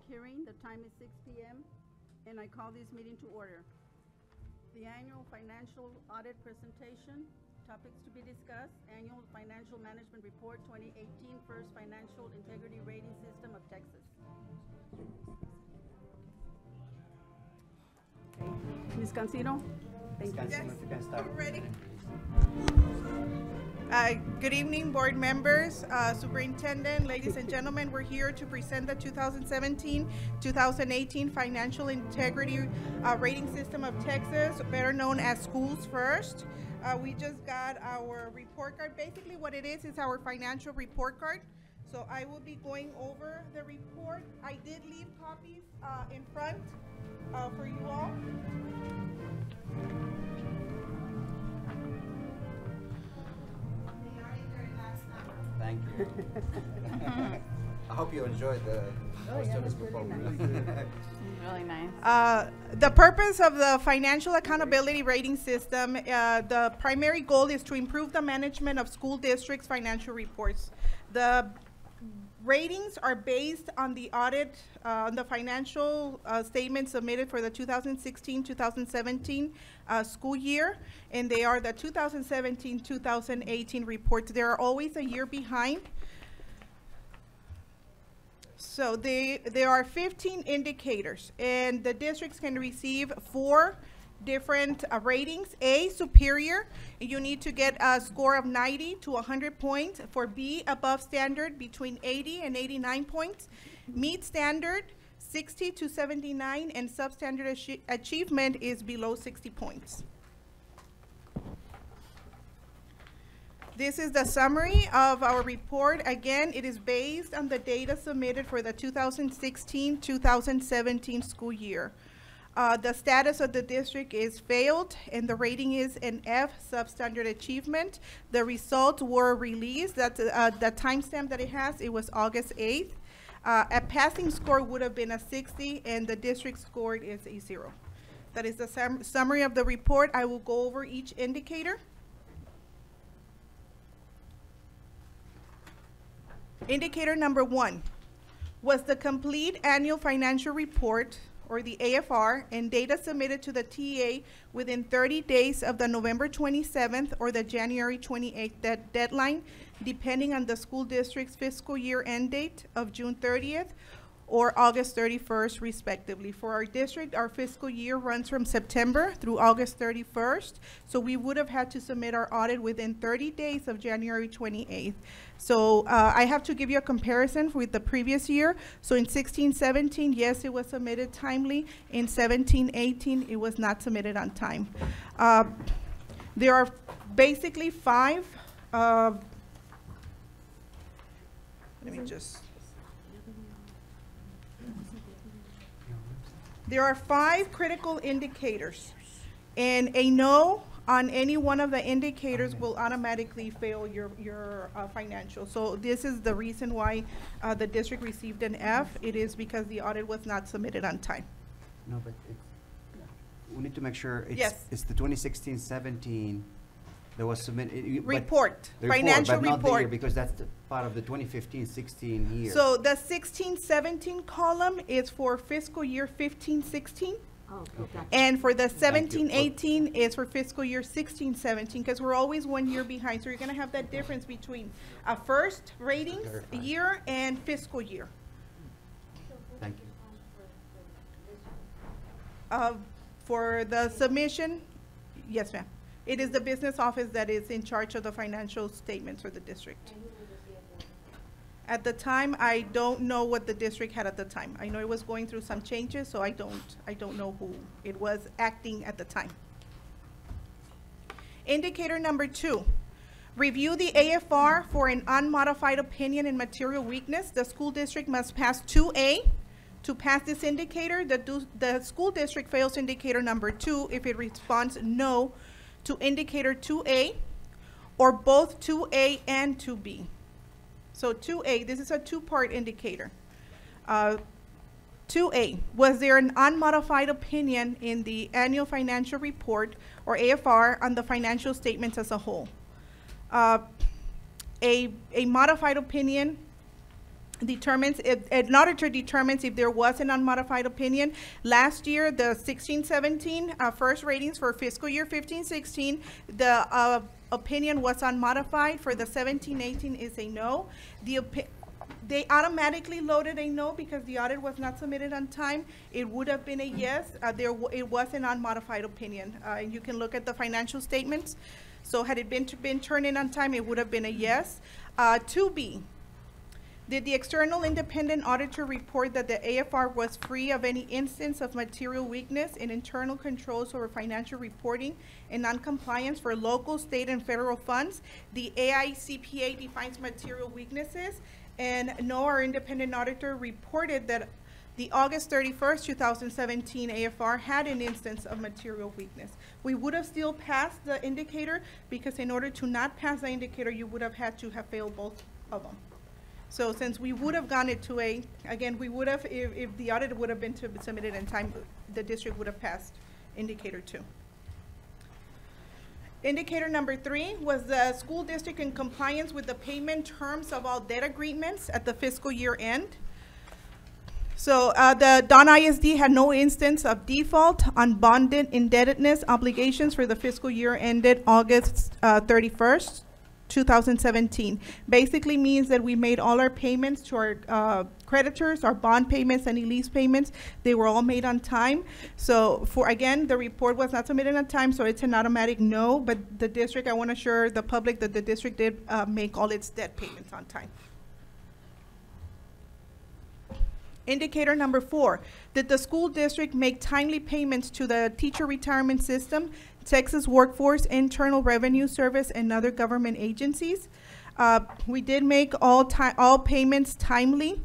hearing. The time is 6 p.m. and I call this meeting to order. The annual financial audit presentation, topics to be discussed, annual financial management report 2018, first financial integrity rating system of Texas. Okay. Ms. Cancino? Thank you. Yes, you can start. we're ready. Good evening, board members, superintendent, ladies and gentlemen. We're here to present the 2017-2018 Financial Integrity Rating System of Texas, better known as Schools First. We just got our report card. Basically what it is our financial report card. So I will be going over the report. I did leave copies in front for you all. Thank you. I hope you enjoyed the students' performance. Really nice. The purpose of the Financial Accountability Rating System, the primary goal is to improve the management of school districts' financial reports. The ratings are based on the audit, on the financial statements submitted for the 2016-2017 school year, and they are the 2017-2018 reports. They are always a year behind. So there are 15 indicators, and the districts can receive 4 different ratings. A, superior, you need to get a score of 90 to 100 points. For B, above standard, between 80 and 89 points. Meet standard, 60 to 79, and substandard achievement is below 60 points. This is the summary of our report. Again, it is based on the data submitted for the 2016-2017 school year. The status of the district is failed, and the rating is an F, substandard achievement. The results were released. That's the timestamp that it has. It was August 8th. A passing score would have been a 60, and the district scored is a 0. That is the summary of the report. I will go over each indicator. Indicator number 1 was the complete annual financial report, or the AFR, and data submitted to the TA within 30 days of the November 27th or the January 28th deadline, depending on the school district's fiscal year end date of June 30th or August 31st, respectively. For our district, our fiscal year runs from September through August 31st, so we would have had to submit our audit within 30 days of January 28th. So I have to give you a comparison with the previous year. So in 16-17, yes, it was submitted timely. In 17-18, it was not submitted on time. There are basically 5, let me just, there are 5 critical indicators, and a no on any one of the indicators will automatically fail your financial. So this is the reason why the district received an F. It is because the audit was not submitted on time. No, but we need to make sure it's the 2016-17 that was submitted. Report, the financial but not the year, report. because that's the part of the 2015-16 year. So the 16-17 column is for fiscal year 15-16. Oh, Okay. And for the Thank you. 17-18 is for fiscal year 16-17, because we're always 1 year behind. So you're going to have that difference between a first ratings Verify. year and fiscal year. Thank you. For the submission, yes, ma'am. It is the business office that is in charge of the financial statements for the district. At the time, I don't know what the district had at the time. I know it was going through some changes, so I don't know who it was acting at the time. Indicator number 2, review the AFR for an unmodified opinion in material weakness. The school district must pass 2A. To pass this indicator, the school district fails indicator number 2 if it responds no to indicator 2A or both 2A and 2B. So 2A, this is a 2-part indicator. 2A, was there an unmodified opinion in the annual financial report, or AFR, on the financial statements as a whole? A modified opinion determines if an auditor determines if there was an unmodified opinion. Last year, the 16-17 first ratings for fiscal year 15-16, the opinion was unmodified. For the 17-18 is a no. They automatically loaded a no because the audit was not submitted on time. It would have been a yes. It was an unmodified opinion. You can look at the financial statements. So had it been turned in on time, it would have been a yes. 2B. Did the external independent auditor report that the AFR was free of any instance of material weakness in internal controls over financial reporting and noncompliance for local, state, and federal funds? The AICPA defines material weaknesses, and no, our independent auditor reported that the August 31st, 2017 AFR had an instance of material weakness. We would have still passed the indicator because in order to not pass the indicator, you would have had to have failed both of them. So since we would have gone it to again, we would have, if the audit would have been submitted in time, the district would have passed indicator 2. Indicator number 3 was the school district in compliance with the payment terms of all debt agreements at the fiscal year end. So the Don ISD had no instance of default on bonded indebtedness obligations for the fiscal year ended August 31st. 2017. Basically means that we made all our payments to our creditors, our bond payments, any lease payments. They were all made on time. So again, the report was not submitted on time, so it's an automatic no, but the district, I want to assure the public that the district did make all its debt payments on time. Indicator number 4, did the school district make timely payments to the teacher retirement system, Texas Workforce, Internal Revenue Service, and other government agencies? We did make all payments timely.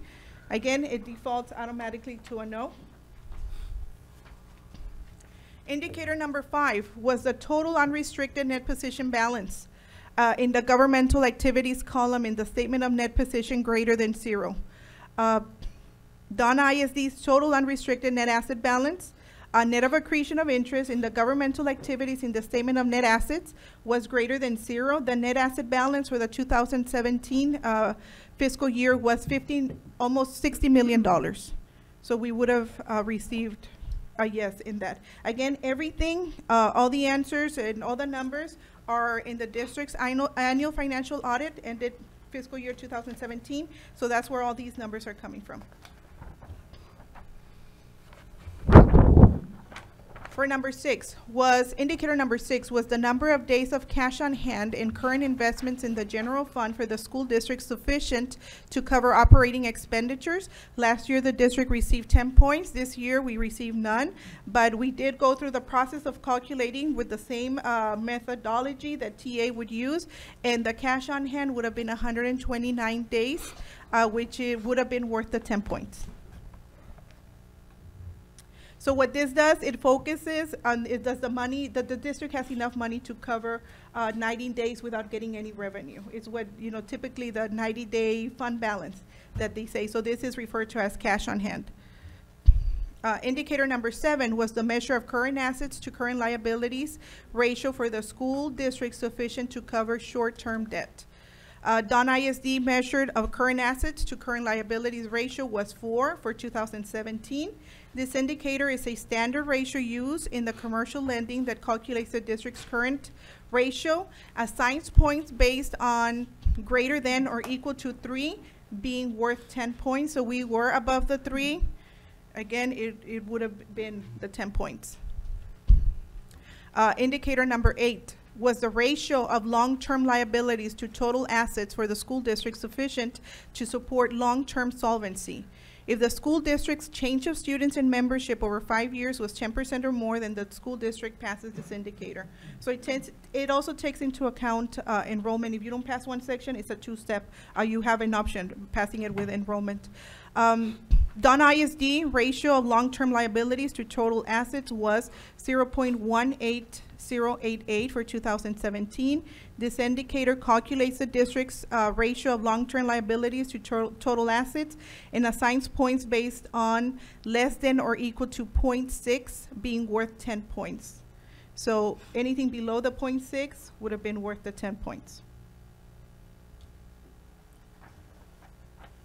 Again, it defaults automatically to a no. Indicator number 5 was the total unrestricted net position balance in the governmental activities column in the statement of net position greater than 0. Don ISD's total unrestricted net asset balance, net of accretion of interest in the governmental activities in the statement of net assets was greater than 0. The net asset balance for the 2017 fiscal year was almost $60 million. So we would have received a yes in that. Again, everything, all the answers and all the numbers are in the district's annual financial audit ended fiscal year 2017. So that's where all these numbers are coming from. For number 6 was, indicator number 6 was the number of days of cash on hand in current investments in the general fund for the school district sufficient to cover operating expenditures. Last year the district received 10 points. This year we received none, but we did go through the process of calculating with the same methodology that TA would use, and the cash on hand would have been 129 days, which it would have been worth the 10 points. So what this does, it focuses on, does the money, that the district has enough money to cover 90 days without getting any revenue. It's what, typically the 90-day fund balance that they say. So this is referred to as cash on hand. Indicator number 7 was the measure of current assets to current liabilities ratio for the school district sufficient to cover short-term debt. Don ISD measured of current assets to current liabilities ratio was 4 for 2017. This indicator is a standard ratio used in the commercial lending that calculates the district's current ratio, assigns points based on greater than or equal to 3 being worth 10 points. So we were above the 3. Again, it would have been the 10 points. Indicator number 8 was the ratio of long-term liabilities to total assets for the school district sufficient to support long-term solvency. If the school district's change of students and membership over 5 years was 10% or more, then the school district passes this indicator. So it also takes into account enrollment. If you don't pass one section, it's a 2-step. You have an option, passing it with enrollment. Don ISD ratio of long-term liabilities to total assets was 0.18088 for 2017. This indicator calculates the district's ratio of long-term liabilities to total assets and assigns points based on less than or equal to 0.6 being worth 10 points. So anything below the 0.6 would have been worth the 10 points.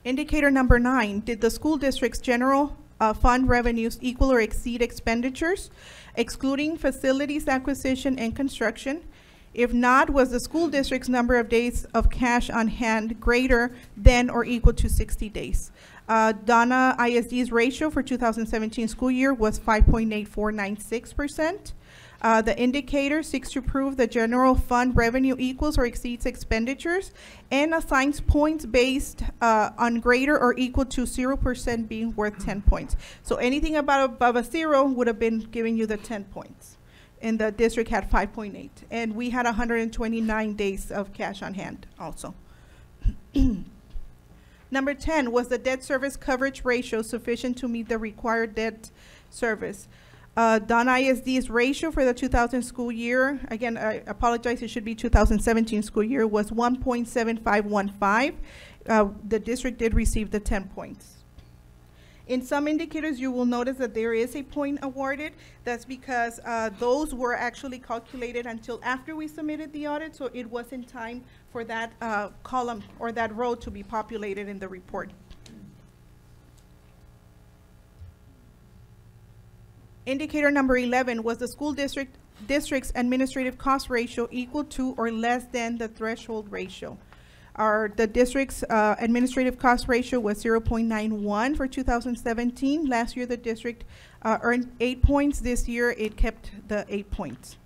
Indicator number 9, did the school district's general fund revenues equal or exceed expenditures, excluding facilities acquisition and construction? If not, was the school district's number of days of cash on hand greater than or equal to 60 days? Donna ISD's ratio for 2017 school year was 5.8496%. The indicator seeks to prove the general fund revenue equals or exceeds expenditures and assigns points based on greater or equal to 0% being worth 10 points. So anything above a 0 would have been giving you the 10 points. And the district had 5.8. And we had 129 days of cash on hand also. Number 10, was the debt service coverage ratio sufficient to meet the required debt service? Don ISD's ratio for the 2000 school year, again, I apologize, it should be 2017 school year, was 1.7515. The district did receive the 10 points. In some indicators, you will notice that there is a point awarded. That's because those were actually calculated until after we submitted the audit, so it was in time for that column or that row to be populated in the report. Indicator number 11, was the school district's administrative cost ratio equal to or less than the threshold ratio? The district's administrative cost ratio was 0.91 for 2017. Last year, the district earned 8 points. This year, it kept the 8 points.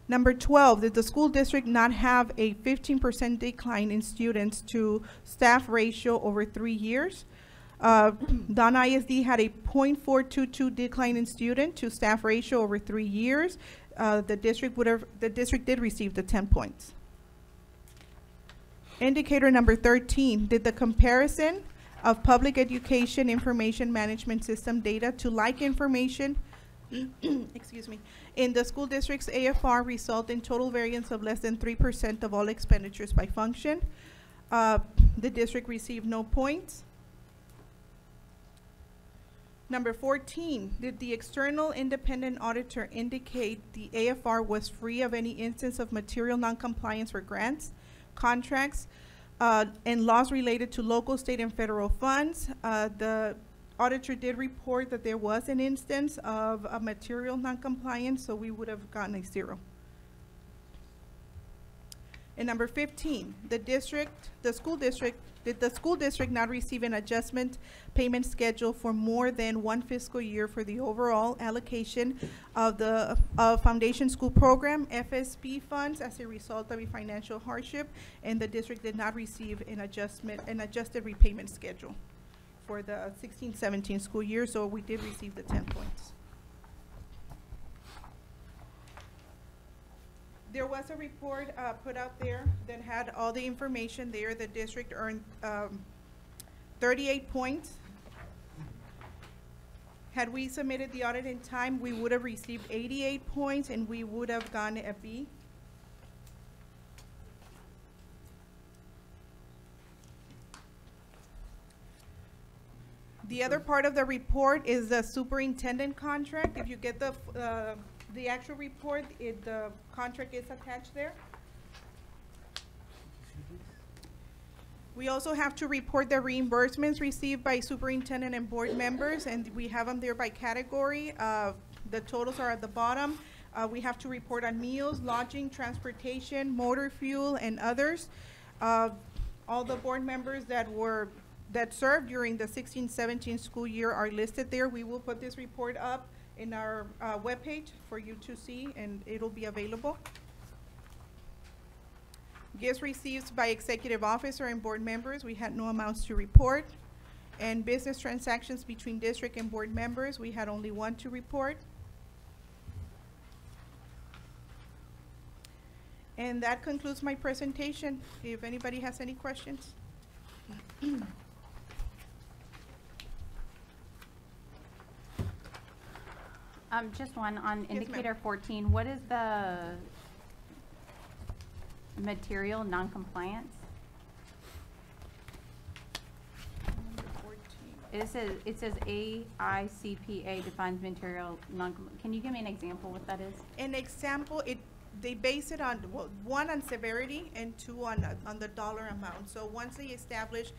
Number 12, did the school district not have a 15% decline in students to staff ratio over 3 years? Don ISD had a 0.422 decline in student to staff ratio over 3 years. The district did receive the 10 points. Indicator number 13, did the comparison of public education information management system data to like information excuse me, in the school district's AFR result in total variance of less than 3% of all expenditures by function? The district received no points. Number 14, did the external independent auditor indicate the AFR was free of any instance of material noncompliance for grants, contracts, and laws related to local, state, and federal funds? The auditor did report that there was an instance of a material noncompliance, so we would have gotten a 0. And number 15, did the school district not receive an adjustment payment schedule for more than 1 fiscal year for the overall allocation of the foundation school program FSP funds as a result of a financial hardship, and the district did not receive an adjusted repayment schedule for the 16-17 school year, so we did receive the 10 points. There was a report put out there that had all the information there. The district earned 38 points. Had we submitted the audit in time, we would have received 88 points and we would have gotten a B. The other part of the report is the superintendent contract. If you get the actual report, the contract is attached there. We also have to report the reimbursements received by superintendent and board members, and we have them there by category. The totals are at the bottom. We have to report on meals, lodging, transportation, motor fuel, and others. All the board members that served during the 16-17 school year are listed there. We will put this report up in our webpage for you to see, and it'll be available. Gifts received by executive officer and board members, we had no amounts to report. And business transactions between district and board members, we had only 1 to report. And that concludes my presentation. If anybody has any questions. Just one on Yes, indicator 14. What is the material noncompliance? It says AICPA defines material noncompliance. Can you give me an example what that is? An example, they base it on, well, one on severity and two on the dollar amount. So once they establish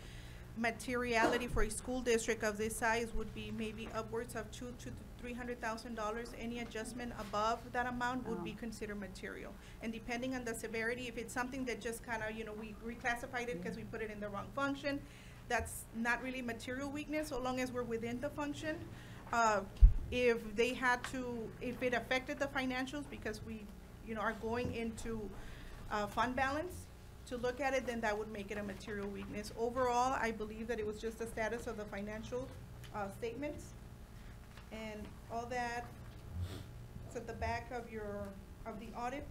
materiality for a school district of this size would be maybe upwards of $200,000 to $300,000. Any adjustment above that amount would be considered material. And depending on the severity, if it's something that just kind of, you know, we reclassified it because we put it in the wrong function, that's not really material weakness so long as we're within the function. If they had to, if it affected the financials because we, you know, are going into fund balance to look at it, then that would make it a material weakness. Overall, I believe that it was just the status of the financial statements, and all that is at the back of the audit.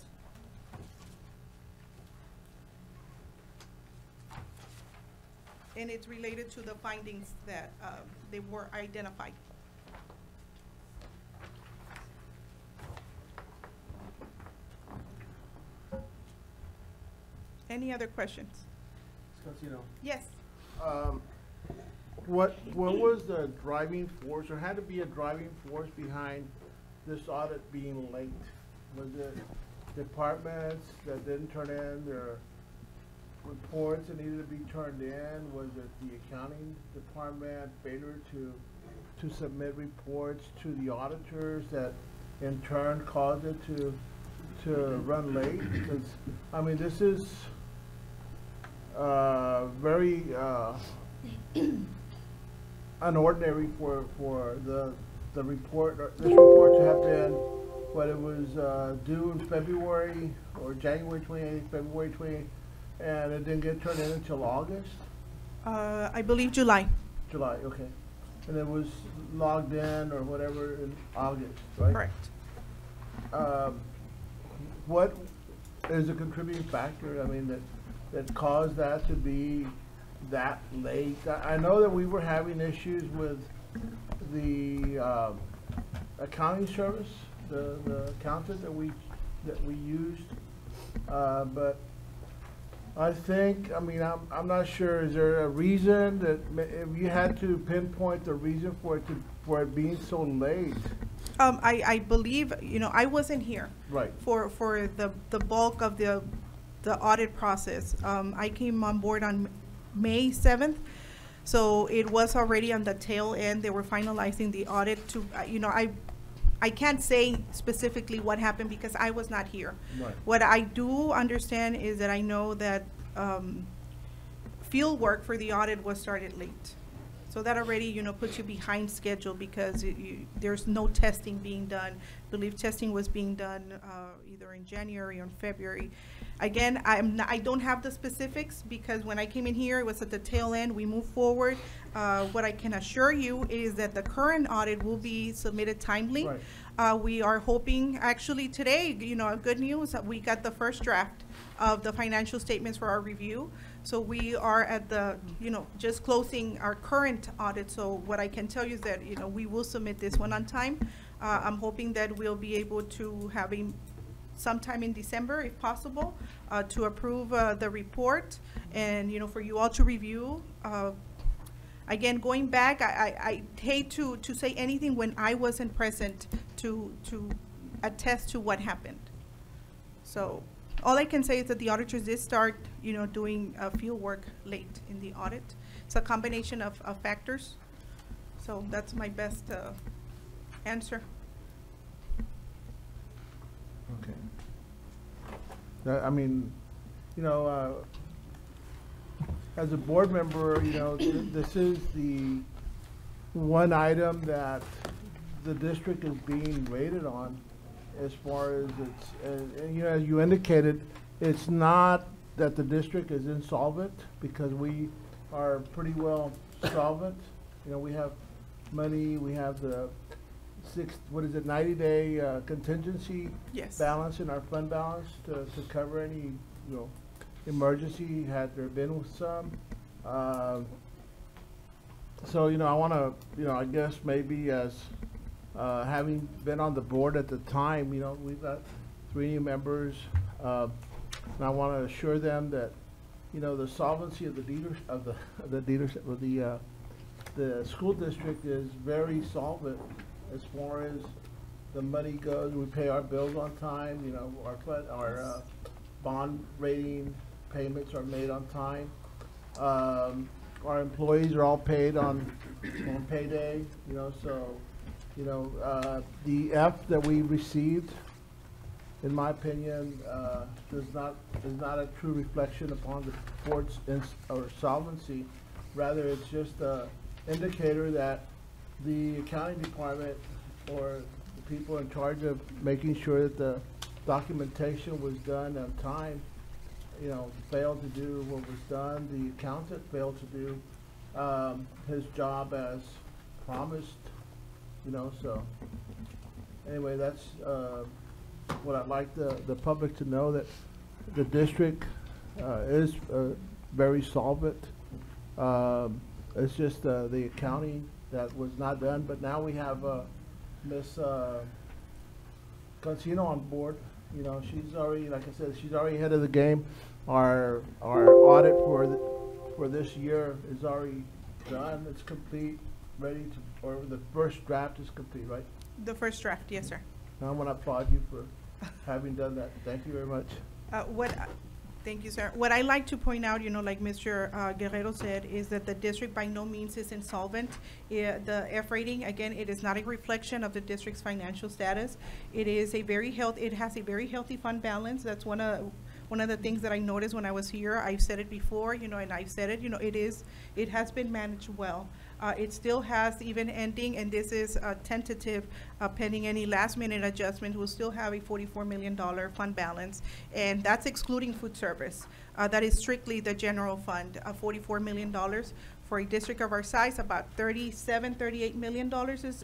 And it's related to the findings that they were identified. Any other questions? Scotino. Yes. What was the driving force, or had to be a driving force behind this audit being late? Was it departments that didn't turn in their reports that needed to be turned in? Was it the accounting department failure to submit reports to the auditors that in turn caused it to run late? Because, I mean, this is very unordinary for the report, or this report to have been, what, it was due in February or January 28th, February 28th, and it didn't get turned in until August? I believe July. July, okay. And it was logged in or whatever in August, right? Correct. What is a contributing factor, I mean, that caused that to be that late? I know that we were having issues with the accounting service, the accountant that we used, but I think, I mean, I'm not sure, is there a reason that, if you had to pinpoint the reason for it being so late? I believe, you know, I wasn't here. Right. For the bulk of the audit process. I came on board on May 7th, so it was already on the tail end. They were finalizing the audit to, you know, I can't say specifically what happened because I was not here. Right. What I do understand is that I know that field work for the audit was started late. So that already, you know, puts you behind schedule because there's no testing being done. I believe testing was being done either in January or in February. Again, I don't have the specifics because when I came in here, it was at the tail end. We moved forward. What I can assure you is that the current audit will be submitted timely. Right. We are hoping, actually today, you know, good news, we got the first draft of the financial statements for our review. So we are at the, you know, just closing our current audit. So what I can tell you is that, you know, we will submit this one on time. I'm hoping that we'll be able to have sometime in December, if possible, to approve the report and, you know, for you all to review. Again, going back, I hate to say anything when I wasn't present to attest to what happened. So all I can say is that the auditors did start, you know, doing field work late in the audit. It's a combination of factors. So that's my best answer. Okay. I mean, you know, as a board member, you know, this is the one item that the district is being rated on as far as its, and you know, as you indicated, it's not that the district is insolvent, because we are pretty well solvent. You know, we have money, we have the 90-day contingency Yes. balance in our fund balance to cover any, you know, emergency had there been some. So, you know, I want to, you know, I guess maybe as having been on the board at the time, you know, we've got 3 new members, and I want to assure them that, you know, the solvency of the school district is very solvent as far as the money goes, we pay our bills on time, you know, our bond rating payments are made on time. Our employees are all paid on payday, you know, so, you know, the F that we received, in my opinion, is not a true reflection upon the board's or solvency. Rather, it's just a indicator that the accounting department or the people in charge of making sure that the documentation was done on time, you know, failed to do what was done. The accountant failed to do his job as promised, you know, so anyway, that's what I'd like the public to know, that the district is very solvent. It's just the accounting that was not done, but now we have Ms. Cancino on board. You know, she's already, like I said, she's already ahead of the game. Our audit for this year is already done. It's complete, ready to, or the first draft is complete, right? The first draft, yes, sir. Now I'm gonna applaud you for having done that. Thank you very much. Thank you, sir. What I like to point out, you know, like Mr. Guerrero said, is that the district by no means is insolvent. The F rating, again, it is not a reflection of the district's financial status. It is a it has a very healthy fund balance. That's one of the things that I noticed when I was here. I've said it before, you know, and I've said it, you know, it has been managed well. It still has, even ending, and this is tentative, pending any last minute adjustment, we'll still have a $44 million fund balance, and that's excluding food service. That is strictly the general fund, $44 million. For a district of our size, about $38 million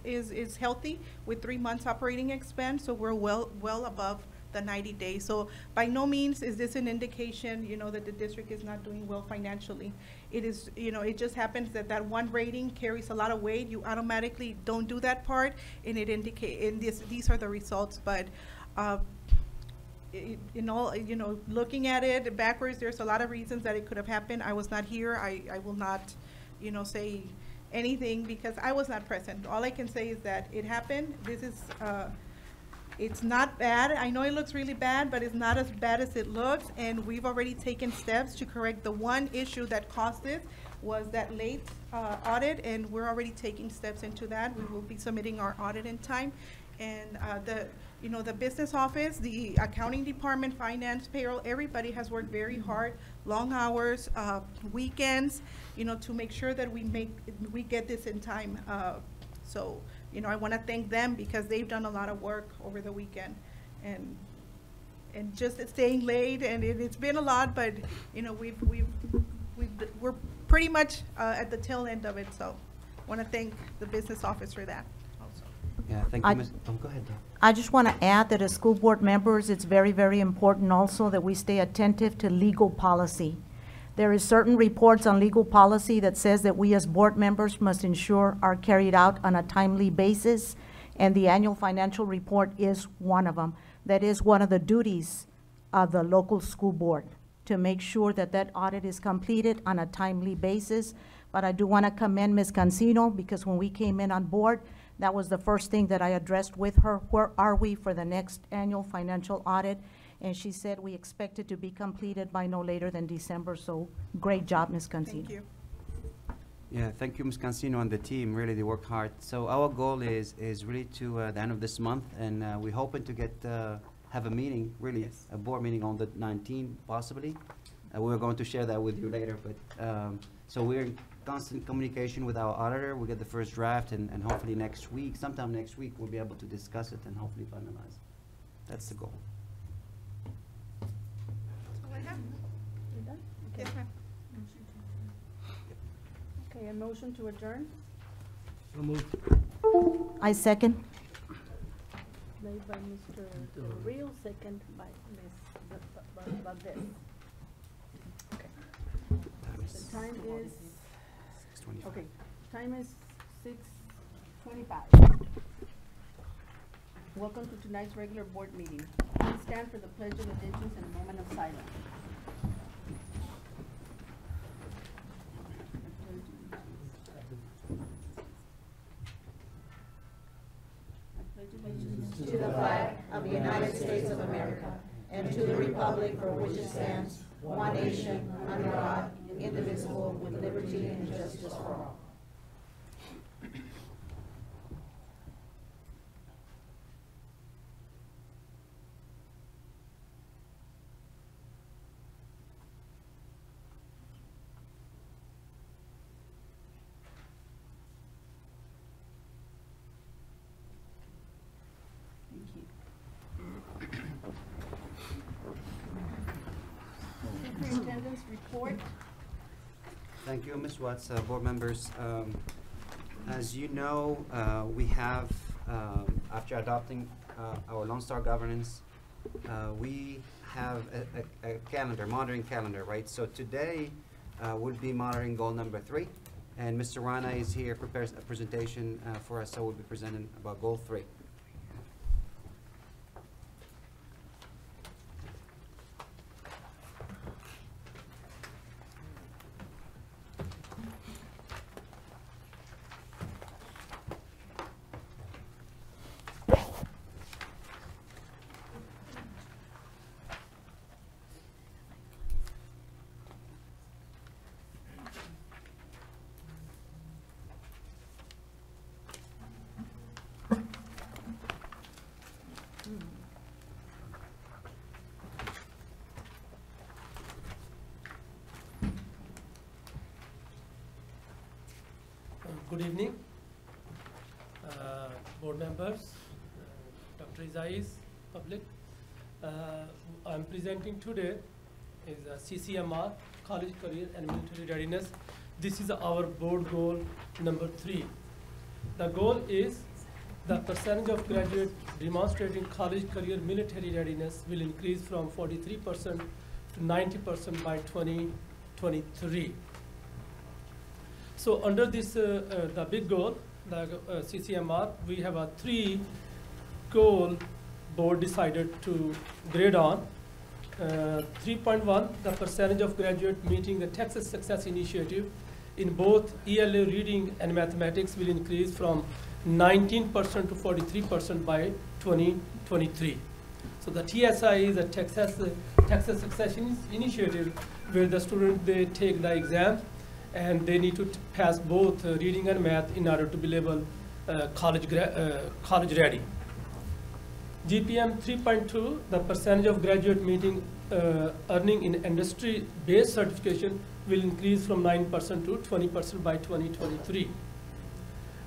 is healthy with 3 months operating expense, so we're well above the 90 days. So by no means is this an indication, you know, that the district is not doing well financially. It is, you know, it just happens that that one rating carries a lot of weight. You automatically don't do that part, and it indicate, and these are the results. But in all, you know, looking at it backwards, there's a lot of reasons that it could have happened. I was not here. I will not, you know, say anything because I was not present. All I can say is that it happened. This is it's not bad. I know it looks really bad, but it's not as bad as it looks, and we've already taken steps to correct the one issue that caused it, was that late audit, and we're already taking steps into that. We will be submitting our audit in time, and the business office, the accounting department, finance, payroll, everybody has worked very hard, long hours, weekends, you know, to make sure that we get this in time. So, you know, I want to thank them because they've done a lot of work over the weekend, and just staying late, and it's been a lot, but you know, we're pretty much at the tail end of it. So, I want to thank the business office for that also. Yeah, thank you, Ms. Oh, go ahead, Doc. I just want to add that as school board members, it's very, very important also that we stay attentive to legal policy. There is certain reports on legal policy that says that we as board members must ensure are carried out on a timely basis, and the annual financial report is one of them. That is one of the duties of the local school board, to make sure that that audit is completed on a timely basis. But I do want to commend Ms. Cancino, because when we came in on board, that was the first thing that I addressed with her. Where are we for the next annual financial audit? And she said we expect it to be completed by no later than December. So great job, Ms. Cancino. Thank you. Yeah, thank you, Ms. Cancino and the team. Really, they work hard. So our goal is really to the end of this month, and we're hoping to get have a meeting, really, Yes. a board meeting on the 19th, possibly. We're going to share that with you later, but so we're in constant communication with our auditor. We get the first draft, and hopefully next week, sometime next week, we'll be able to discuss it and hopefully finalize. That's the goal. Yes, ma'am. Okay, a motion to adjourn, I second. made by Mr. Del Rio, second by Ms. Valdez. Okay, the time is, 6:25. okay, time is 6:25. Welcome to tonight's regular board meeting. Please stand for the pledge of allegiance and a moment of silence. I pledge allegiance republic for which it stands, one nation, under God, indivisible, with liberty and justice for all. Superintendent's report. Thank you, Ms. Watts, board members. As you know, we have, after adopting our Lone Star governance, we have a calendar, monitoring calendar, right? So today we'll be monitoring goal number 3, and Mr. Rana is here, prepares a presentation for us, so we'll be presenting about goal 3. Good evening, board members, Dr. Isais, public. I'm presenting today is CCMR, College Career and Military Readiness. This is our board goal number 3. The goal is the percentage of graduates demonstrating college career military readiness will increase from 43% to 90% by 2023. So under this, the big goal, the CCMR, we have a 3 goal board decided to grade on. 3.1, the percentage of graduate meeting the Texas Success Initiative in both ELA reading and mathematics will increase from 19% to 43% by 2023. So the TSI is a Texas Success Initiative where the students, they take the exam and they need to pass both reading and math in order to be labeled college ready. GPM 3.2, the percentage of graduate meeting earning in industry-based certification will increase from 9% to 20% by 2023.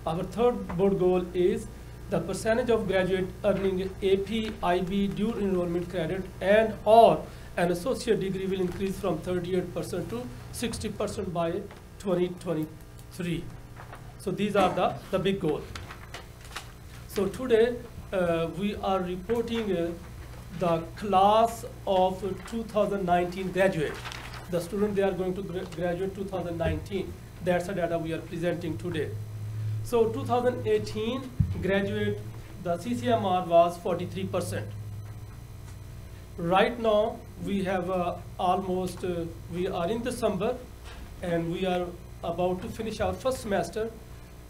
Our third board goal is the percentage of graduate earning AP, IB, dual enrollment credit and or an associate degree will increase from 38% to 60% by 2023. So these are the big goals. So today we are reporting the class of 2019 graduate. The student, they are going to graduate 2019. That's the data we are presenting today. So 2018 graduate, the CCMR was 43%. Right now, we have almost, we are in December, and we are about to finish our first semester,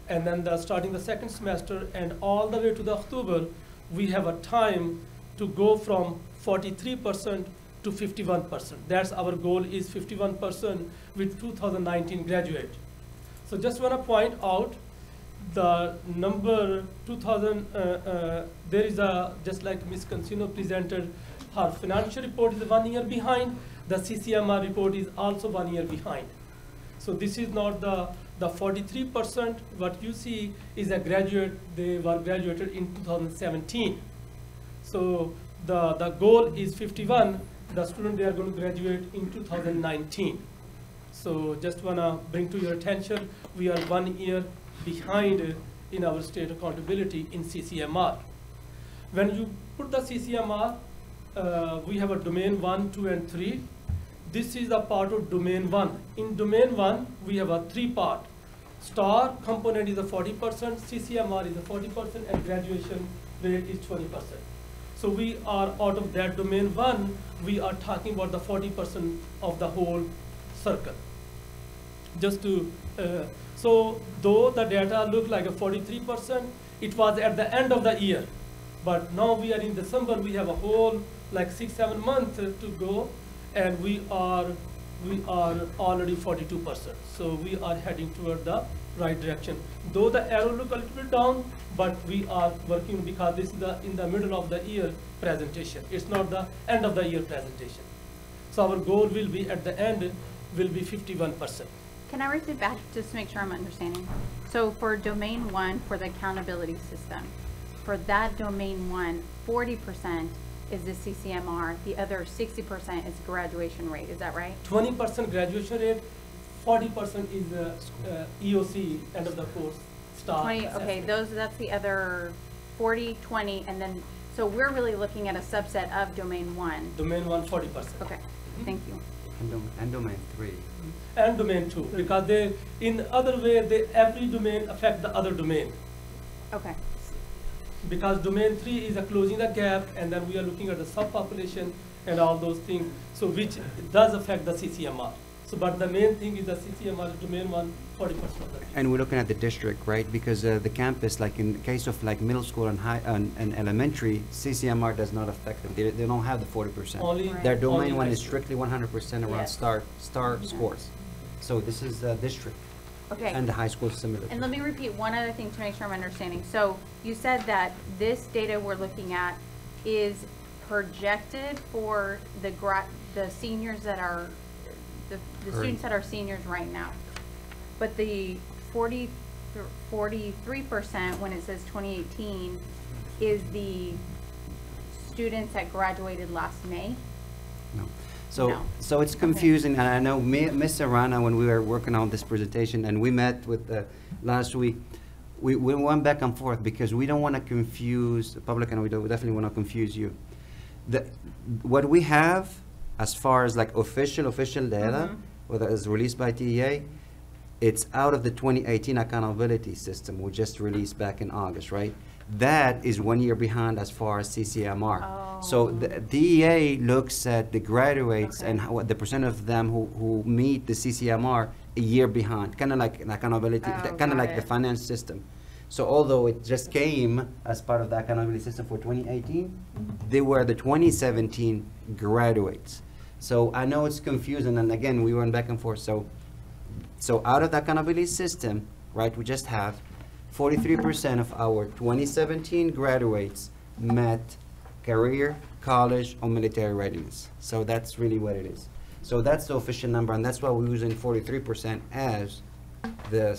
and then starting the second semester, and all the way to the October, we have a time to go from 43% to 51%. That's our goal is 51% with 2019 graduate. So just want to point out the number 2000, there is a, just like Ms. Consino presented, her financial report is 1 year behind, the CCMR report is also 1 year behind. So this is not the 43%, what you see is a graduate, they were graduated in 2017. So the goal is 51, the student, they are going to graduate in 2019. So just wanna bring to your attention, we are 1 year behind in our state accountability in CCMR. When you put the CCMR, we have a domain 1, 2, and 3. This is a part of domain 1. In domain 1, we have a 3-part. STAR component is a 40%, CCMR is a 40%, and graduation rate is 20%. So we are out of that domain 1, we are talking about the 40% of the whole circle. Just to, so though the data look like a 43%, it was at the end of the year. But now we are in December, we have a whole like 6-7 months to go, and we are already 42%. So we are heading toward the right direction. Though the arrow look a little bit down, but we are working because this is in the middle of the year presentation. It's not the end of the year presentation. So our goal will be at the end will be 51%. Can I repeat back just to make sure I'm understanding? So for domain 1, for the accountability system, for that domain 1, 40% is the CCMR, the other 60% is graduation rate, is that right? 20% graduation rate, 40% is the EOC, end of the course, staff. 20, okay, assessment. that's the other 40, 20, and then, so we're really looking at a subset of domain 1. Domain 1, 40%. Okay, thank you. And domain 3. And domain 2, because they, in other way, every domain affect the other domain. Okay, Because domain 3 is closing the gap, and then we are looking at the subpopulation and all those things, so which does affect the CCMR. So, but the main thing is the CCMR, domain 1, 40% of the people. And we're looking at the district, right? Because the campus, like in the case of like middle school and high and elementary, CCMR does not affect them. They don't have the 40%. Only, Their Right. domain only one high is school. strictly 100% around Yes. star Yeah. scores. So this is district, okay. and the high school is similar. And let me repeat one other thing to make sure I'm understanding. So you said that this data we're looking at is projected for the seniors that are, the students that are seniors right now. But the 43% when it says 2018 is the students that graduated last May? No. No. So it's confusing, and I know Ms. Arana, when we were working on this presentation, and we met with last week, we went back and forth because we don't want to confuse the public, and we definitely want to confuse you. What we have, as far as like official data, whether it's released by TEA, it's out of the 2018 accountability system we just released back in August, right? That is 1 year behind as far as CCMR. So the DEA looks at the graduates Okay. and what the percent of them who meet the CCMR a year behind, kind of like an accountability, Oh, kind of got like the it. finance system. So although it just came as part of the accountability system for 2018, they were the 2017 graduates. So I know it's confusing, and again, we went back and forth. So out of the accountability system, right, we just have 43% of our 2017 graduates met career, college, or military readiness. So that's really what it is. So that's the official number, and that's why we're using 43% as the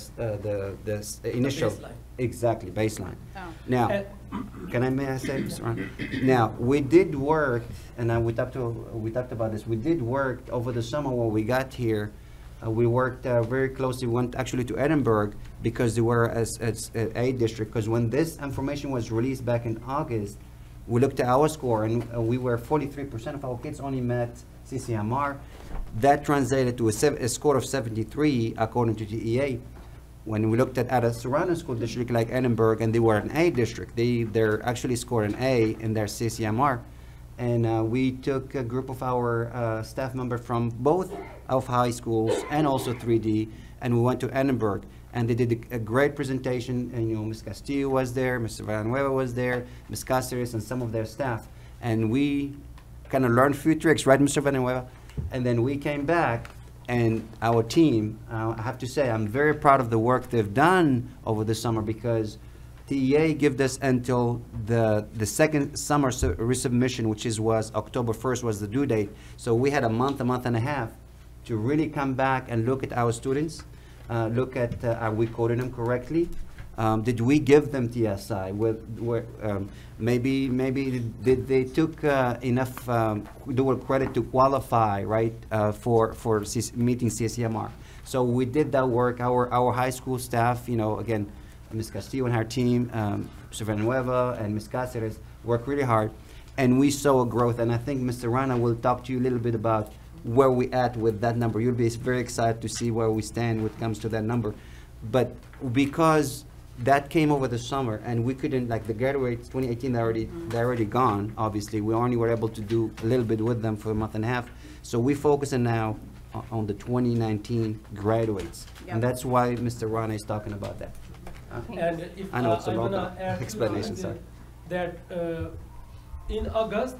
initial. baseline. Exactly, baseline. Oh. Now, may I say, Mr. Ron? Now, we did work, and we talked about this. We did work over the summer when we got here. We worked very closely. We went actually to Edinburgh because they were as a district. Because when this information was released back in August, we looked at our score, and we were 43% of our kids only met CCMR. That translated to a score of 73 according to TEA. When we looked at a surrounding school district like Edinburgh, and they were an A district, they're actually scored an A in their CCMR. And we took a group of our staff members from both of high schools and also 3D, and we went to Edinburgh. And they did a great presentation, and Ms. Castillo was there, Mr. Villanueva was there, Ms. Cáceres, and some of their staff. And we kind of learned a few tricks, right, Mr. Villanueva? And then we came back, and our team, I have to say, I'm very proud of the work they've done over the summer, because TEA gave us until the second summer resubmission, which was October 1st was the due date. So we had a month and a half to really come back and look at our students, look at are we coding them correctly? Did we give them TSI? Maybe did they took enough dual credit to qualify, right, for meeting CCMR? So we did that work. Our high school staff, again, Ms. Castillo and her team, Mr. Villanueva and Ms. Cáceres worked really hard, and we saw a growth. And I think Mr. Rana will talk to you a little bit about where we at with that number. You'll be very excited to see where we stand when it comes to that number. But because that came over the summer, and we couldn't, like the graduates 2018, they're already gone, obviously. We only were able to do a little bit with them for a month and a half. So we're focusing now on the 2019 graduates. Yep. And that's why Mr. Rana is talking about that. And if I know it's a I long wanna add to explanation, that, sorry. that in August,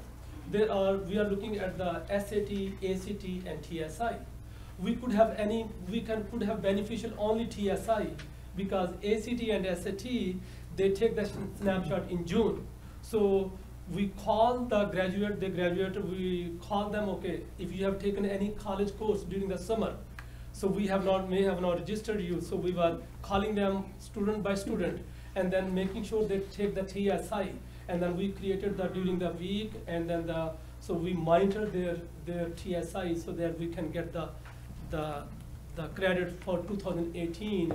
we are looking at the SAT, ACT, and TSI. We could have could have beneficial only TSI, because ACT and SAT, they take the snapshot in June. So we call the graduate, they graduate, we call them, okay, if you have taken any college course during the summer, so may have not registered you, so we were calling them student by student, and then making sure they take the TSI, and then we created that during the week, and then so we monitor their TSI so that we can get the credit for 2018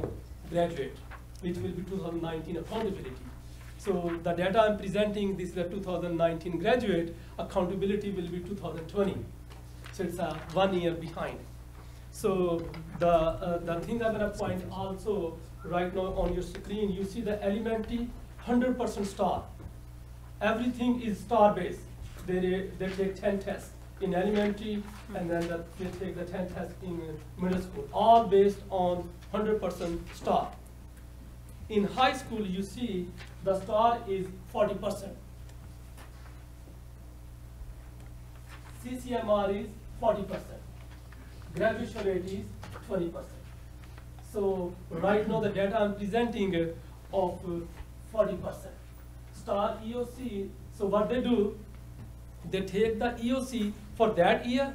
graduate, which will be 2019 accountability. So the data I'm presenting, this is the 2019 graduate, accountability will be 2020. So it's 1 year behind. So the thing I'm gonna point also right now on your screen, you see the elementary 100% star. Everything is star based. They take 10 tests in elementary, and then they take the 10 tests in middle school, all based on 100% star. In high school, you see the star is 40%. CCMR is 40%. Graduation rate is 20%. So right now the data I'm presenting of 40%. Star EOC, so what they do, they take the EOC for that year,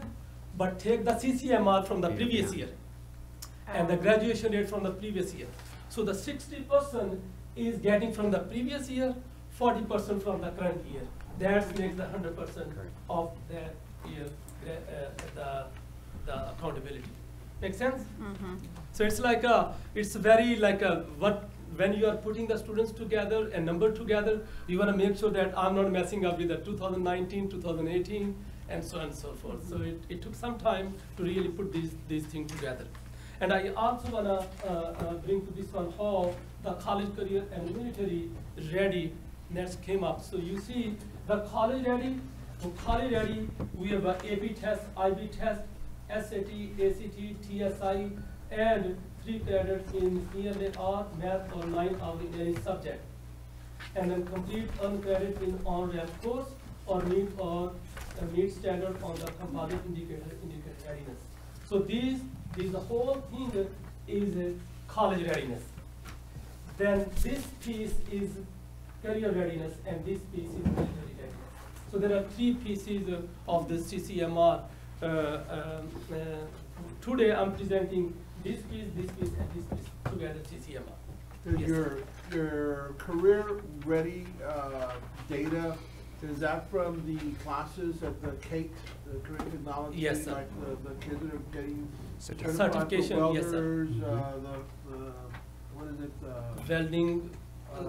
but take the CCMR from the previous year, and the graduation rate from the previous year. So the 60% is getting from the previous year, 40% from the current year. That makes the 100% of that year the accountability. Make sense? Mm-hmm. So it's like it's very like when you are putting the students together and number together, you want to make sure that I'm not messing up with the 2019, 2018, and so on and so forth. So it took some time to really put these things together. And I also want to bring to this one how the college career and military readiness came up. So you see the college ready, we have a AP test, IB test, SAT, ACT, TSI, and 3 credits in ELA, math, or 9 hours in any subject. And then complete uncredited in on-ramp course or meet standard on the composite indicator readiness. So the whole thing is college readiness. Then this piece is career readiness, and this piece is military readiness. So there are 3 pieces of the CCMR. Today I'm presenting this piece, and this piece together, CCMR. Is your career ready data, is that from the classes at the CATE, the career technology? Yes, sir. Like the kids that are getting Certification, certified for yes, sir. welders, what is it? Welding,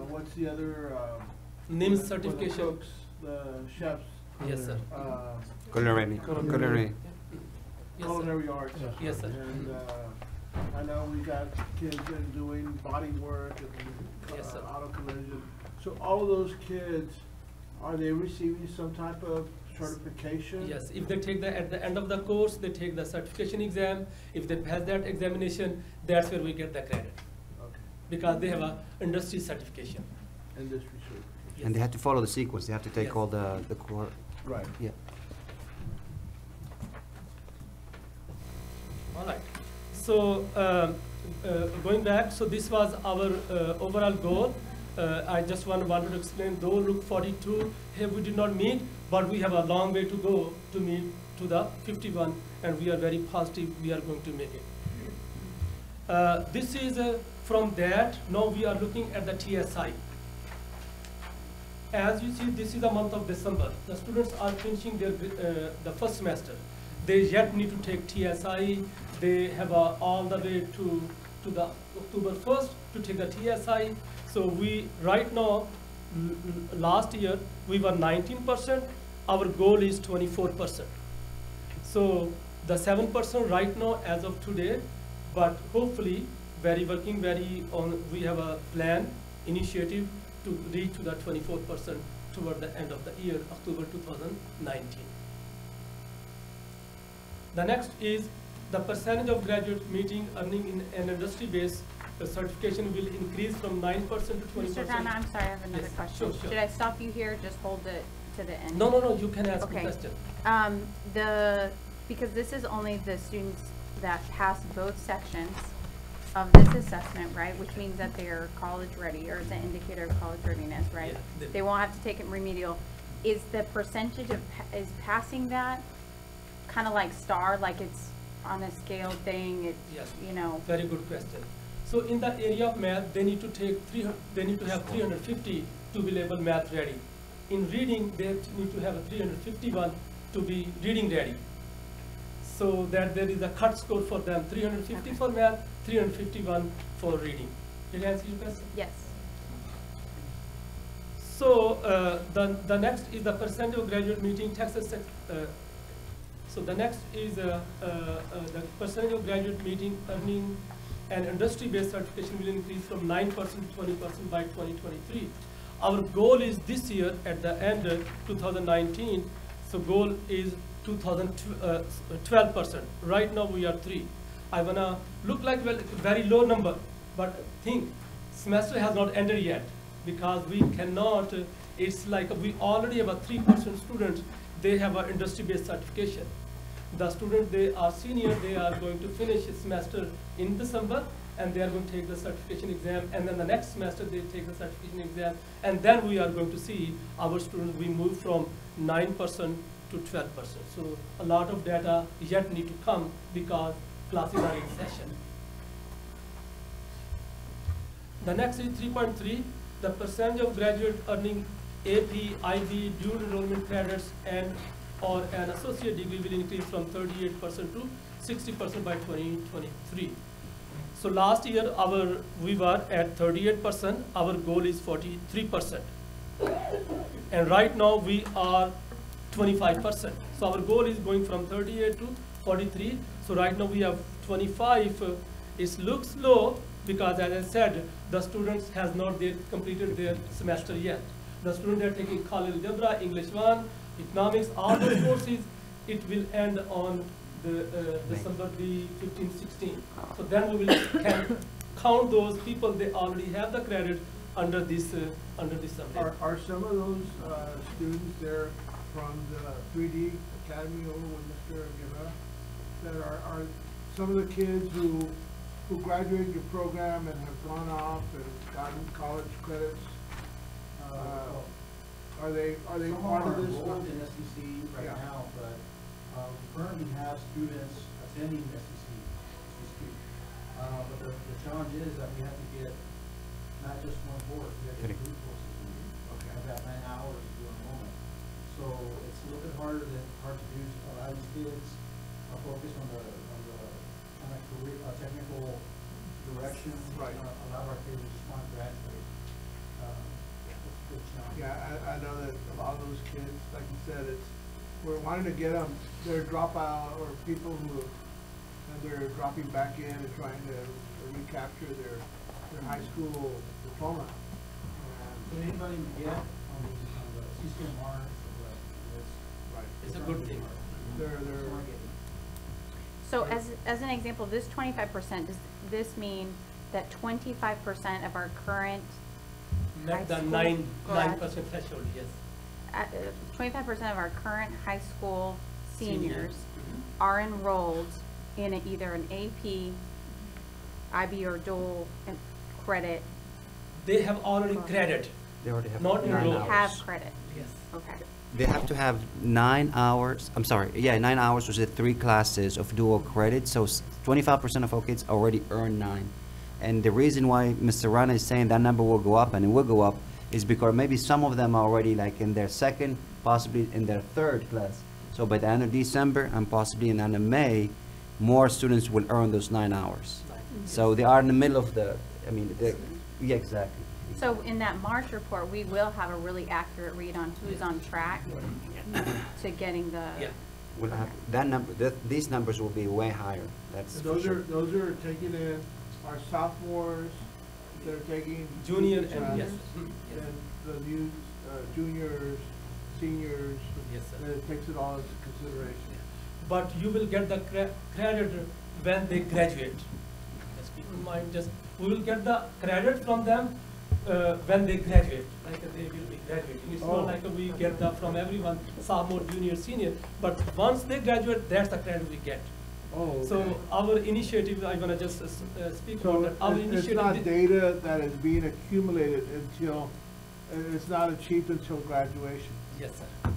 What's the other? NIMS for the certification. cooks, the chefs. Yes, sir. Culinary. Yes, Culinary arts. Yes, sir. And I know we got kids that are doing body work and Yes, sir. auto collision. So all of those kids, are they receiving some type of certification? Yes, if they take at the end of the course, they take the certification exam. If they pass that examination, that's where we get the credit, Okay. because they have a industry certification. Industry certification. And they have to follow the sequence. They have to take Yes. all the core. Right. Yeah. All right. So going back, so this was our overall goal. I just wanted to explain, though look 42, here we did not meet, but we have a long way to go to meet to the 51, and we are very positive we are going to make it. This is from that, now we are looking at the TSI. As you see, this is the month of December. The students are finishing their the first semester. They yet need to take TSI. They have all the way to the October 1st to take the TSI. So we, right now, last year, we were 19%. Our goal is 24%. So the 7% right now as of today, but hopefully we have a plan, initiative to reach to the 24% toward the end of the year, October 2019. The next is the percentage of graduates meeting earning in an industry-based certification will increase from 9% to 20%. Mr. Dana, I'm sorry, I have another Yes, question. sure. Should I stop you here? Just hold it to the end? No, you can ask the Okay. question. Because this is only the students that pass both sections of this assessment, right? Which means that they're college ready, or it's an indicator of college readiness, right? Yeah, They won't have to take it remedial. Is the percentage of, is passing that kind of like STAR, like it's on a scale thing, it's, Yes. you know? Very good question. So in the area of math, they need to take they need to have 350 to be labeled math ready. In reading, they need to have a 351 to be reading ready. So that there is a cut score for them, 350 for math, 351 for reading. Did I answer your question? Yes. So the next is the percentage of graduate meeting Texas. So the next is the percentage of graduate meeting earning and industry-based certification will increase from 9% to 20% by 2023. Our goal is this year at the end of 2019. So goal is 12%. Right now we are 3. I wanna look like very low number, but think semester has not ended yet because we cannot. It's like we already have a 3% students. They have an industry-based certification. The students, they are senior, they are going to finish a semester in December, and they are going to take the certification exam, and then the next semester they take the certification exam, and then we are going to see our students, we move from 9% to 12%. So a lot of data yet need to come because classes are in session. The next is 3.3, the percentage of graduate earning AP, IB, dual enrollment credits, and or an associate degree will increase from 38% to 60% by 2023. So last year we were at 38%, our goal is 43%. And right now we are 25%. So our goal is going from 38 to 43. So right now we have 25. It looks low because, as I said, the students has not completed their semester yet. The students are taking Khalil Algebra, English 1, economics, all those courses. It will end on the December the 15, 16. So then we will can count those people. They already have the credit under this subject. Are some of those students there from the 3D Academy over with Mr. Guevara? That are some of the kids who graduated your program and have gone off and gotten college credits? Are they part of this? Some are enrolled in SEC right Yeah. now, but we currently have students attending SEC as we speak. But the challenge is that we have to get not just one course, we have to get 3 courses. Okay. About 9 hours to do enrollment. So it's a little bit hard to do. A lot of these kids are focused on the kind of career, technical direction. Right. A lot of our kids just want to graduate. It's a good challenge. Yeah, I know that a lot of those kids, like you said, we're wanting to get them, their dropout or people who, they're dropping back in and trying to recapture their high school diploma. So anybody we get on the CCMR list. Right. It's a good thing. They're, So as an example, this 25%, does this mean that 25% of our current high Met the school 9% grad- threshold, yes. 25% of our current high school Seniors. seniors are enrolled in either an AP, IB, or dual credit. They have already credit. They already have Not 9 enrolled. hours. Have credit. Yes. Okay. They have to have 9 hours, 9 hours was the 3 classes of dual credit, so 25% of our kids already earn 9. And the reason why Mr. Rana is saying that number will go up, and it will go up, is because maybe some of them are already like in their 2nd, possibly in their 3rd class. So by the end of December and possibly in the end of May, more students will earn those 9 hours. So they are in the middle of yeah, exactly. So in that March report, we will have a really accurate read on who's on track to getting the. Yeah. We'll have, that number, these numbers will be way higher, that's for those sure. are taking in our sophomores, they're taking. Junior classes, and yes. And the new juniors, seniors. Yes, sir. And it takes it all into consideration. But you will get the credit when they graduate. Just keep in mind, we will get the credit from them when they graduate, like they will be graduating. It's Oh. not like we get that from everyone, sophomore, junior, senior, but once they graduate, that's the credit we get. Oh, So okay. our initiative, I wanna just speak So about that. Our it's initiative. not data that is being accumulated until, it's not achieved until graduation. Yes, sir.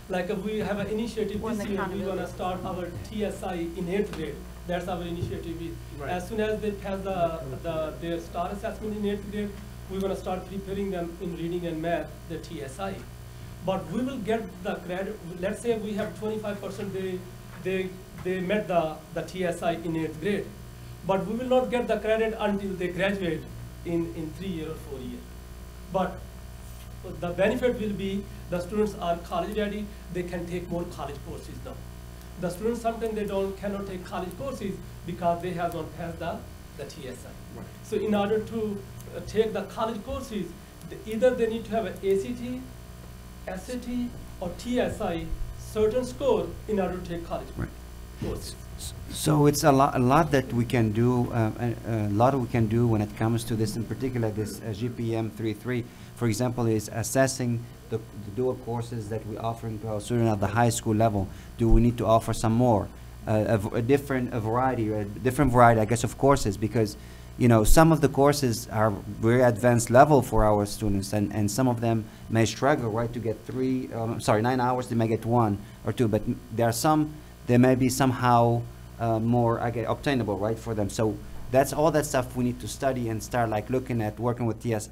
Like we have an initiative When this the year, we wanna accountability. start our TSI in 8th grade. That's our initiative. Right. As soon as they pass their STAR assessment in 8th grade, we wanna start preparing them in reading and math, the TSI. But we will get the credit, let's say we have 25% they met the TSI in 8th grade. But we will not get the credit until they graduate in 3 year or 4 year. But the benefit will be the students are college ready, they can take more college courses now. The students sometimes they cannot take college courses because they have not passed the TSI. Right. So in order to take the college courses, either they need to have an ACT, SAT, or TSI certain score in order to take college Right. courses. So it's a lot that we can do, a lot we can do when it comes to this, in particular this GPM 3.3. For example, is assessing the dual courses that we offering to our students at the high school level. Do we need to offer some more, a different variety, I guess, of courses? Because you know, some of the courses are very advanced level for our students, and some of them may struggle, right, to get 9 hours. They may get 1 or 2, but there are some. They may be somehow more obtainable, right, for them. So that's all that stuff we need to study and start like looking at working with Texas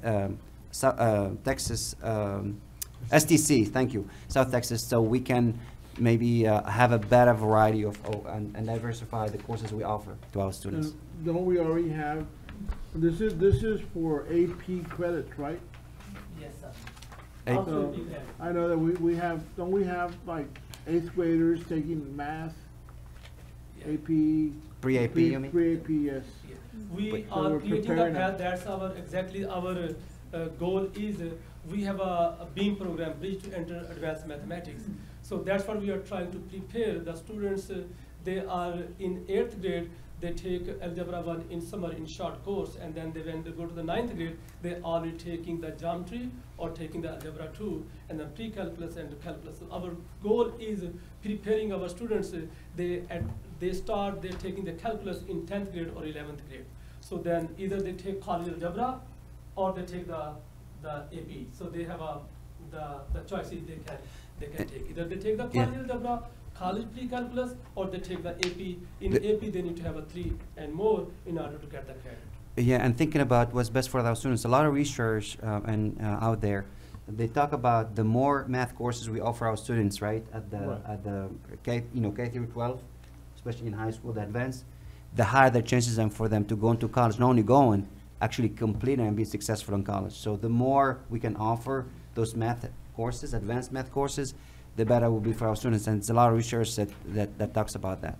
STC. Thank you, South Texas, so we can maybe have a better variety of and diversify the courses we offer to our students. And don't we already have, this is for AP credits, right? Yes, sir. Hey. Absolutely correct. I know that we have, don't we have like 8th graders taking math, Yeah. AP? Pre-AP, you mean? Pre-AP, yes. Yeah. We So are we're creating a preparing path, that's our, exactly our goal is, we have a BEAM program, Bridge to Enter Advanced Mathematics. So that's what we are trying to prepare the students. They are in 8th grade, they take Algebra 1 in summer in short course, and then when they go to the 9th grade, they're already taking the geometry or taking the Algebra 2, and then pre-calculus and calculus. So our goal is preparing our students. They're taking the calculus in 10th grade or 11th grade. So then either they take college algebra or they take the AP. So they have the choices they can take. Either they take the college algebra, college pre-calculus, or they take the AP. In AP they need to have a 3 and more in order to get the credit. Yeah, and thinking about what's best for our students, a lot of research out there, they talk about the more math courses we offer our students, right, at the K through 12, especially in high school, the advanced, the higher the chances are for them to go into college, not only going, actually completing and be successful in college. So the more we can offer those math courses, advanced math courses, the better it will be for our students. And it's a lot of research that talks about that.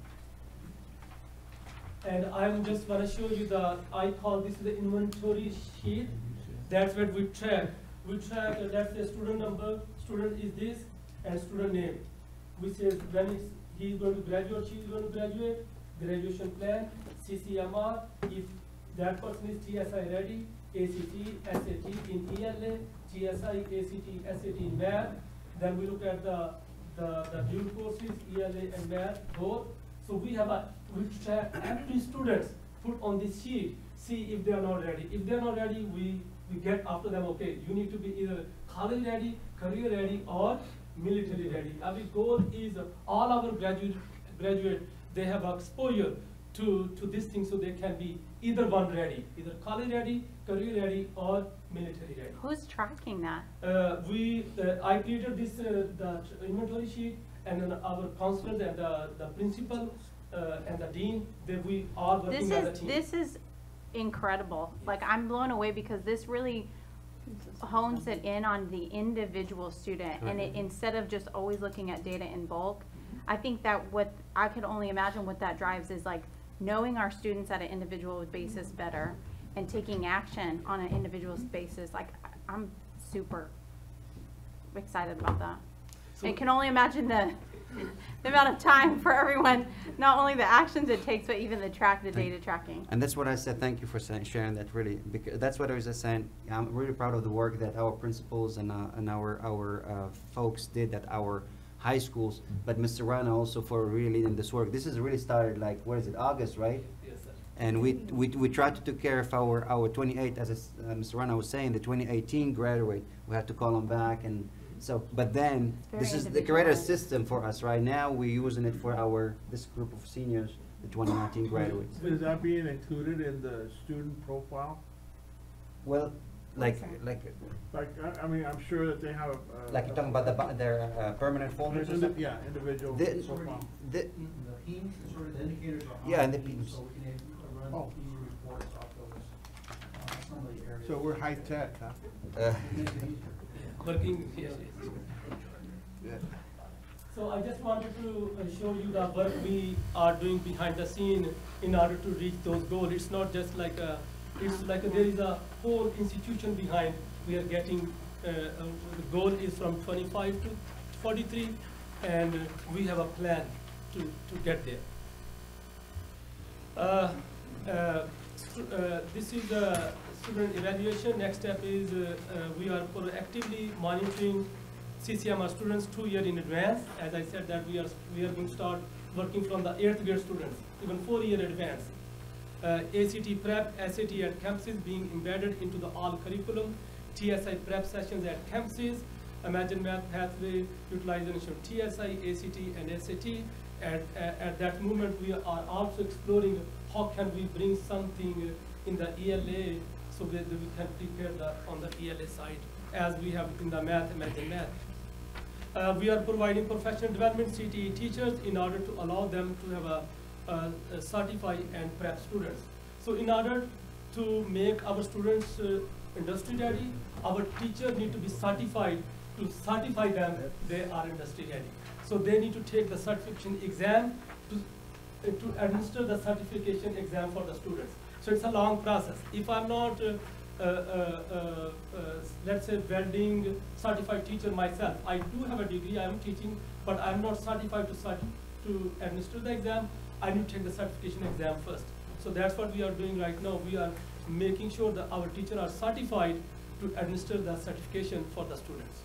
And I'm just want to show you I call this the inventory sheet. That's what we track. We track, that's the student number, student is this, and student name. We say when he's going to graduate, she's going to graduate, graduation plan, CCMR, if that person is TSI ready, ACT, SAT in ELA, TSI, ACT, SAT in math. Then we look at the dual courses, ELA and math, both. So we track every student, put on this sheet, see if they are not ready. If they are not ready, we get after them, okay, you need to be either college ready, career ready, or military ready. Our goal is all our graduate, they have exposure to this thing, so they can be either one ready, either college ready, career ready, or military ready. Who's tracking that? I created this the inventory sheet, and then our counselors and the principal and the dean, we are working as a team. This is incredible. Like, I'm blown away because this really hones it in on the individual student, and instead of just always looking at data in bulk, I think that what I could only imagine what that drives is like knowing our students at an individual basis better and taking action on an individual basis. Like, I'm super excited about that. So- I can only imagine the amount of time for everyone, not only the actions it takes, but even the data tracking. And that's what I said, thank you for sharing that, really, because that's what I was just saying. I'm really proud of the work that our principals and our folks did at our high schools, but Mr. Rana also for really leading this work. This is really started like, what is it, August, right? Yes, sir. And we tried to take care of our 28, as Mr. Rana was saying, the 2018 graduate. We had to call them back, and so, but then, It's this very is the greater individualized. system for us right now. We're using it for this group of seniors, the 2019 graduates. Is that being included in the student profile? Well, like, Like, I mean, I'm sure that they have a. you're talking about their permanent folders or something? Yeah, individual The- profile. The- The themes, sort of the indicators are on. Yeah, and the themes, themes. So we can run Oh. theme reports off those, some of the areas. So we're high tech, huh? Makes it easier. Working, yes, yes. So I just wanted to show you the work we are doing behind the scene in order to reach those goals. It's not just like there is a whole institution behind. We are getting, the goal is from 25 to 43, and we have a plan to get there. This is the student evaluation. Next step is we are proactively monitoring CCMR students 2 years in advance. As I said that we are going to start working from the 8th grade students, even 4 year advance. ACT prep, SAT at campuses being embedded into the all curriculum, TSI prep sessions at campuses, Imagine Math Pathway utilization of TSI, ACT, and SAT. At that moment, we are also exploring how can we bring something in the ELA so that we can prepare on the ELA side, as we have in the math, Imagine Math. We are providing professional development CTE teachers in order to allow them to have a certify and prep students. So in order to make our students industry ready, our teachers need to be certified to certify them they are industry ready. So they need to take the certification exam to administer the certification exam for the students. So it's a long process. If I'm not, let's say, welding certified teacher myself, I do have a degree, I am teaching, but I'm not certified to administer the exam. I need to take the certification exam first. So that's what we are doing right now. We are making sure that our teachers are certified to administer the certification for the students.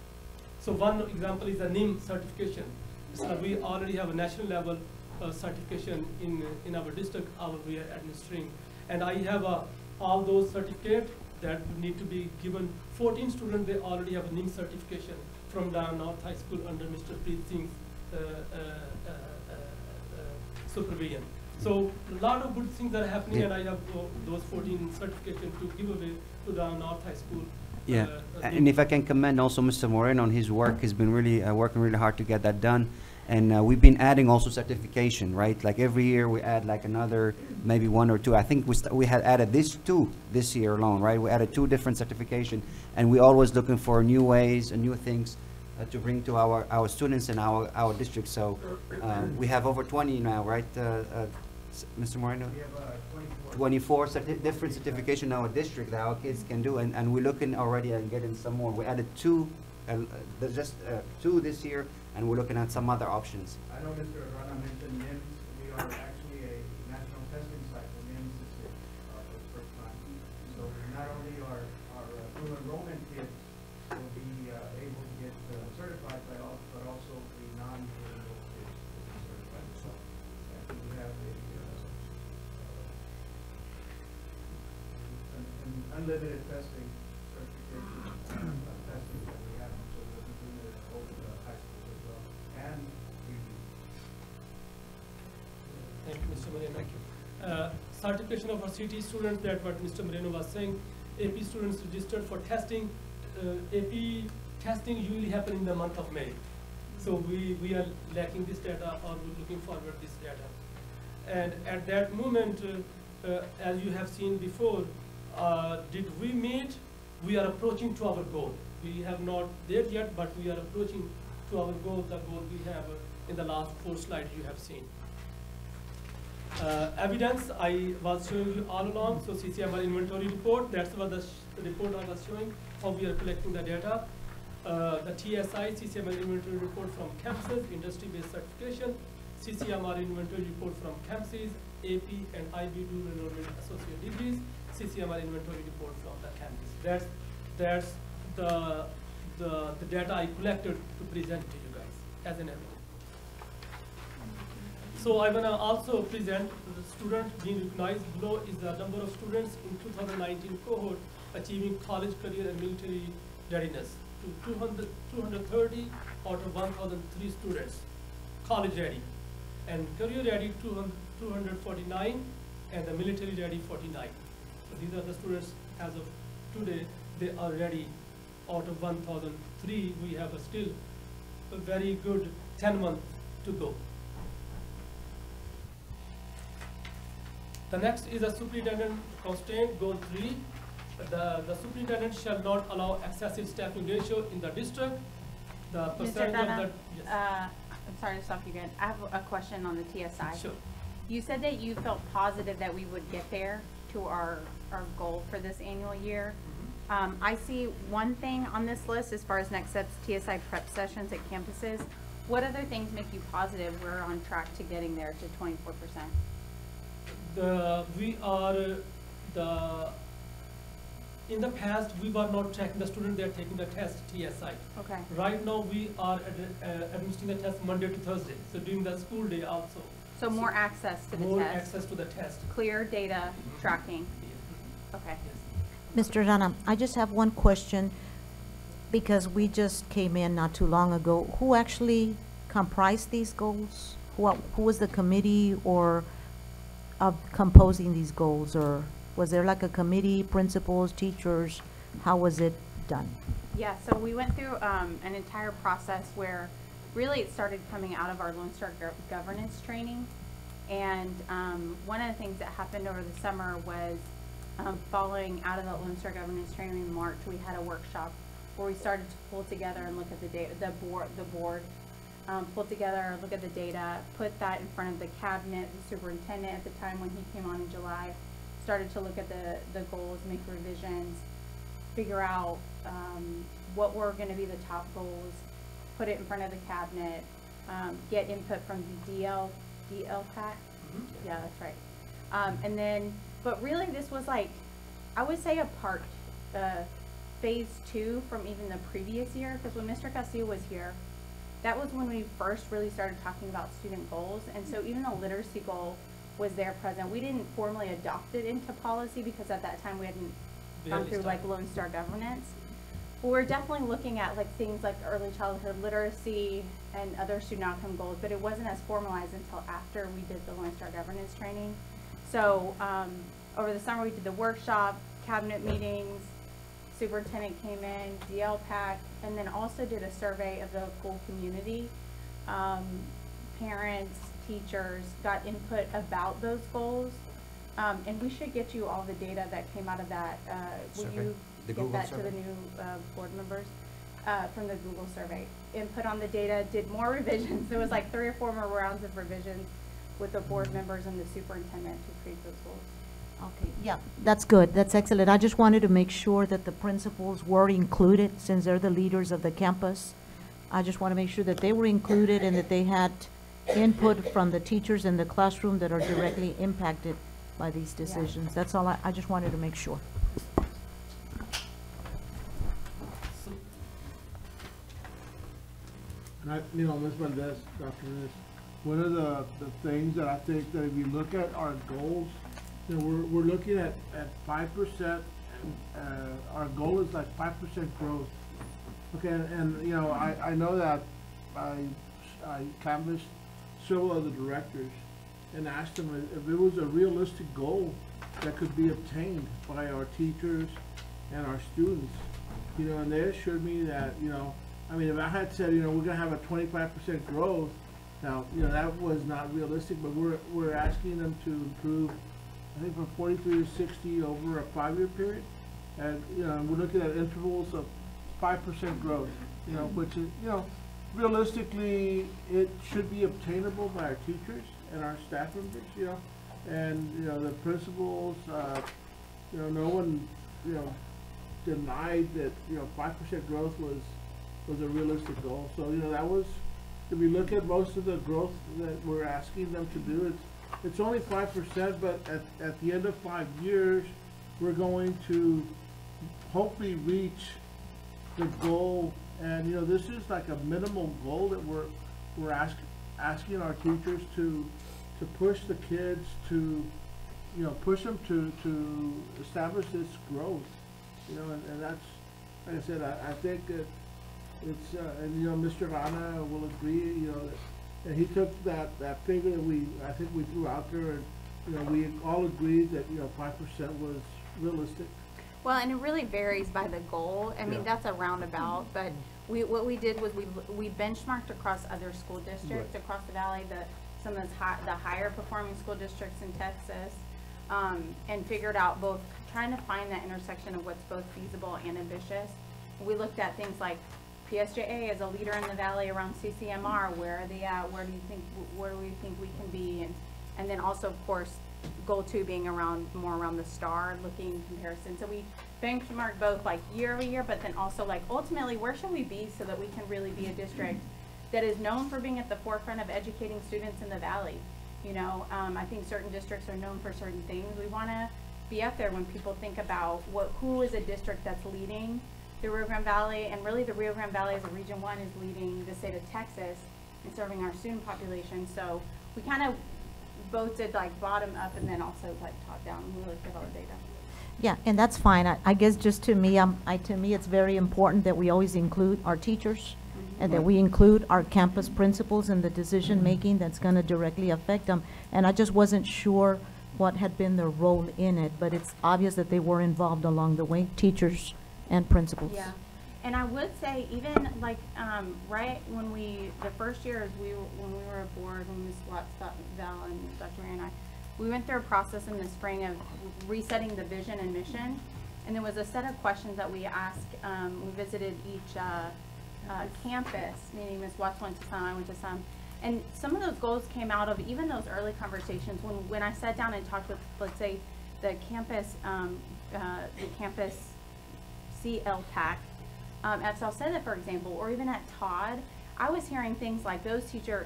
So one example is the NIM certification. So we already have a national level certification in our district we are administering. And I have all those certificates that need to be given. 14 students, they already have a NIM certification from down North High School under Mr. Preet Singh's supervision. So a lot of good things are happening, and I have those 14 certifications to give away to down North High School. Yeah, and if I can commend also Mr. Moreno on his work, he's been really working really hard to get that done. And we've been adding also certification, right? Like every year we add like another, maybe 1 or 2. I think we had added two this year alone, right? We added 2 different certification, and we're always looking for new ways and new things to bring to our students and our district. So we have over 20 now, right, Mr. Moreno? We have 24 different certification in our district that our kids can do, and we're looking already at getting some more. We added 2, there's just 2 this year, and we're looking at some other options. I know Mr. Rana mentioned NIMS. We are actually a national testing site for NIMS this year, for the first time. So not only our new enrollment kids will be able to get certified, but also the non-new enrolled kids will be certified. So we have an unlimited testing certification testing that we have. So we'll continue to over the high schools as well. And Thank you, Mr. Moreno. Thank you. Certification of our CT students, that what Mr. Moreno was saying. AP students registered for testing. AP testing usually happen in the month of May. So we are lacking this data, or we're looking forward this data. And at that moment, as you have seen before, did we meet? We are approaching to our goal. We have not there yet, but we are approaching to our goal, the goal we have in the last 4 slides you have seen. Evidence, I was showing you all along, so CCMR inventory report, that's what the report I was showing, how we are collecting the data. the TSI, CCMR inventory report from campuses, industry-based certification, CCMR inventory report from campuses, AP and IB dual enrollment associate degrees, CCMR inventory report from the campus. That's the data I collected to present to you guys as an evidence. So I'm gonna also present the student being recognized. Below is the number of students in 2019 cohort achieving college, career, and military readiness. To 230 out of 1,003 students, college ready, and career ready 249, and the military ready 49. So these are the students as of today. They are ready. Out of 1,003, we have still a very good 10 months to go. The next is a superintendent constraint, goal 3. The superintendent shall not allow excessive staffing ratio in the district. The Mr. percentage of Dana, the, I'm sorry to stop you again. I have a question on the TSI. Sure. You said that you felt positive that we would get there to our goal for this annual year. I see one thing on this list as far as next steps, TSI prep sessions at campuses. What other things make you positive we're on track to getting there to 24%? In the past, we were not tracking the student, they are taking the test, TSI. Okay. Right now, we are administering the test Monday to Thursday, so during the school day also. So more access to the test. More access to the test. Clear data tracking. Okay. Yes. Mr. Rana, I just have one question, because we just came in not too long ago. Who actually comprised these goals? Who was the committee or of composing these goals, or was there like a committee, principals, teachers? How was it done? Yeah, so we went through an entire process where really it started coming out of our Lone Star governance training. And one of the things that happened over the summer was following out of the Lone Star governance training in March, we had a workshop where we started to pull together and look at the data, the board pull together, look at the data, put that in front of the cabinet. The superintendent at the time when he came on in July started to look at the goals, make revisions, figure out what were going to be the top goals, put it in front of the cabinet, get input from the DLPAC. Yeah, that's right. And then, but really this was like, I would say a part, phase 2 from even the previous year, because when Mr. Castillo was here, that was when we first really started talking about student goals. And so even the literacy goal was there present. We didn't formally adopt it into policy because at that time we hadn't gone through like Lone Star governance. But we're definitely looking at like things like early childhood literacy and other student outcome goals, but it wasn't as formalized until after we did the Lone Star governance training. So over the summer we did the workshop, cabinet meetings, superintendent came in, DLPAC, and then also did a survey of the school community. Parents, teachers got input about those goals. And we should get you all the data that came out of that. Will Survey. you The get Google that survey. to the new board members from the Google survey? Input on the data, did more revisions. There was like 3 or 4 more rounds of revisions with the board members and the superintendent to create those goals. Okay, yeah, that's good, that's excellent. I just wanted to make sure that the principals were included, since they're the leaders of the campus. I just want to make sure that they were included and that they had input from the teachers in the classroom that are directly impacted by these decisions. That's all, I just wanted to make sure. And Ms. Valdez, Dr. Ms., one of the things that I think that if you look at our goals, we're looking at 5%, our goal is like 5% growth. Okay, and I know that I canvassed several of the directors and asked them if it was a realistic goal that could be obtained by our teachers and our students. And they assured me that, I mean, if I had said, we're gonna have a 25% growth, now, that was not realistic, but we're asking them to improve, I think, from 43 to 60 over a 5-year period. And, we're looking at intervals of 5% growth, which is, realistically, it should be obtainable by our teachers and our staff members, and, the principals, no one, denied that, 5% growth was was a realistic goal. So, you know, that was, if we look at most of the growth that we're asking them to do, it's only 5%, but at the end of 5 years, we're going to hopefully reach the goal. And, you know, this is like a minimal goal that we're asking our teachers to push the kids to, you know, push them to establish this growth, you know, and that's, like I said, I think that it's, and you know, Mr. Rana will agree, you know, that he took that figure that I think we threw out there, and, you know, we all agreed that, you know, 5% was realistic. Well, and it really varies by the goal. I mean, Yeah. that's a roundabout, but what we did was we benchmarked across other school districts Right. across the valley, some of the higher performing school districts in Texas, and figured out both, trying to find that intersection of what's both feasible and ambitious. We looked at things like PSJA is a leader in the valley around CCMR. Where are they at? Where do we think we can be? And then also, of course, goal 2 being more around the STAR looking comparison. So we benchmarked both like year over year, but then also like ultimately where should we be so that we can really be a district that is known for being at the forefront of educating students in the valley. You know, I think certain districts are known for certain things. We want to be up there when people think about who is a district that's leading the Rio Grande Valley, and really the Rio Grande Valley as a Region 1 is leading the state of Texas in serving our student population. So we kind of both did like bottom up and then also like top down. We looked at all the data. Yeah, and that's fine. I guess just to me, to me, it's very important that we always include our teachers and that we include our campus principals in the decision-making that's going to directly affect them. And I just wasn't sure what had been their role in it, but it's obvious that they were involved along the way, teachers and principals. Yeah, and I would say even like right when the first year when we were aboard, when Ms. Watts, Val, and Dr. Ray and I, we went through a process in the spring of resetting the vision and mission, and there was a set of questions that we asked. We visited each campus, meaning Ms. Watts went to some, I went to some, and some of those goals came out of even those early conversations when I sat down and talked with, let's say, the campus CLTAC at Salceda, for example, or even at Todd. I was hearing things like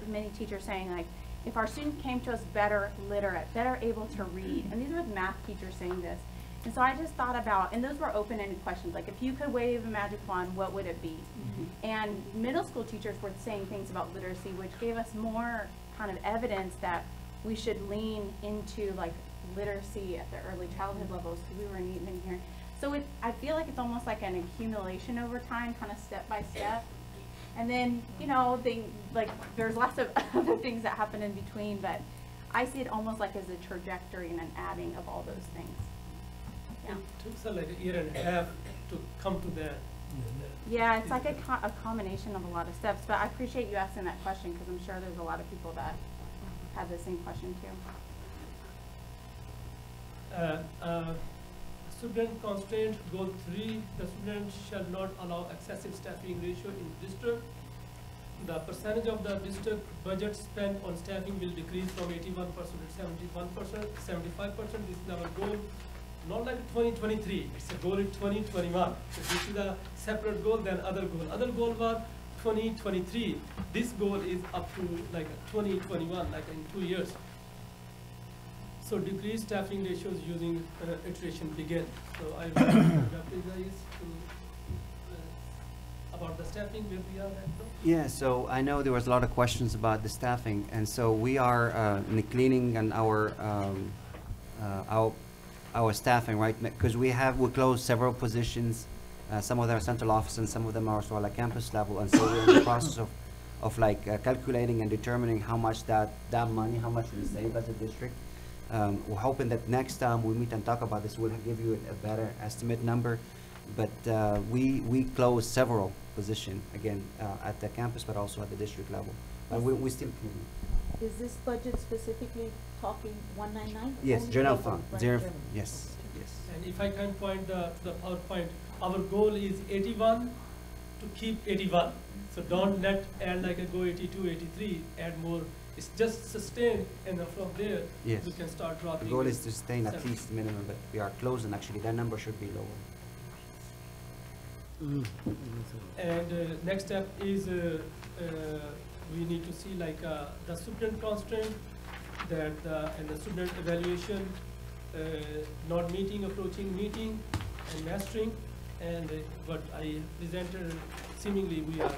many teachers saying like, if our students came to us better literate, better able to read, and these were the math teachers saying this. And so I just thought about, and those were open-ended questions, like if you could wave a magic wand, what would it be? And middle school teachers were saying things about literacy, which gave us more kind of evidence that we should lean into like literacy at the early childhood levels, because we were even hearing. So I feel like it's almost like an accumulation over time, kind of step by step. And then, you know, there's lots of other things that happen in between, but I see it almost like as a trajectory and an adding of all those things. Yeah. It took like a year and a half to come to that. Yeah, it's like a combination of a lot of steps, but I appreciate you asking that question because I'm sure there's a lot of people that have the same question too. Student constraint goal 3, the student shall not allow excessive staffing ratio in district. The percentage of the district budget spent on staffing will decrease from 81% to 71%, 75%. This is our goal. Not like 2023, it's a goal in 2021. So this is a separate goal than other goal. Other goal was 2023. This goal is up to like 2021, like in 2 years. So decrease staffing ratios using iteration begin. So I will Dr. Guys about the staffing where we are at now. Yeah, so I know there was a lot of questions about the staffing, and so we are cleaning on our staffing, right? Because we closed several positions. Some of them are central office, and some of them are also like campus level, and so we're in the process of like calculating and determining how much that money, how much we save as a district. We're hoping that next time we meet and talk about this, we'll give you a better estimate number. But we closed several positions, again, at the campus, but also at the district level. But we still can. Is this budget specifically talking 199? Yes, Only general labor, fund. right? Yes, yes. And if I can point the PowerPoint, our goal is 81 to keep 81. So don't let add like a go 82, 83, add more. It's just sustain, and then from there, Yes. we can start dropping. The goal is to stay at seven. least minimum, but we are closing, actually, that number should be lower. And next step is we need to see like the student constraint, that and the student evaluation, not meeting, approaching, meeting, and mastering. And what I presented, seemingly we are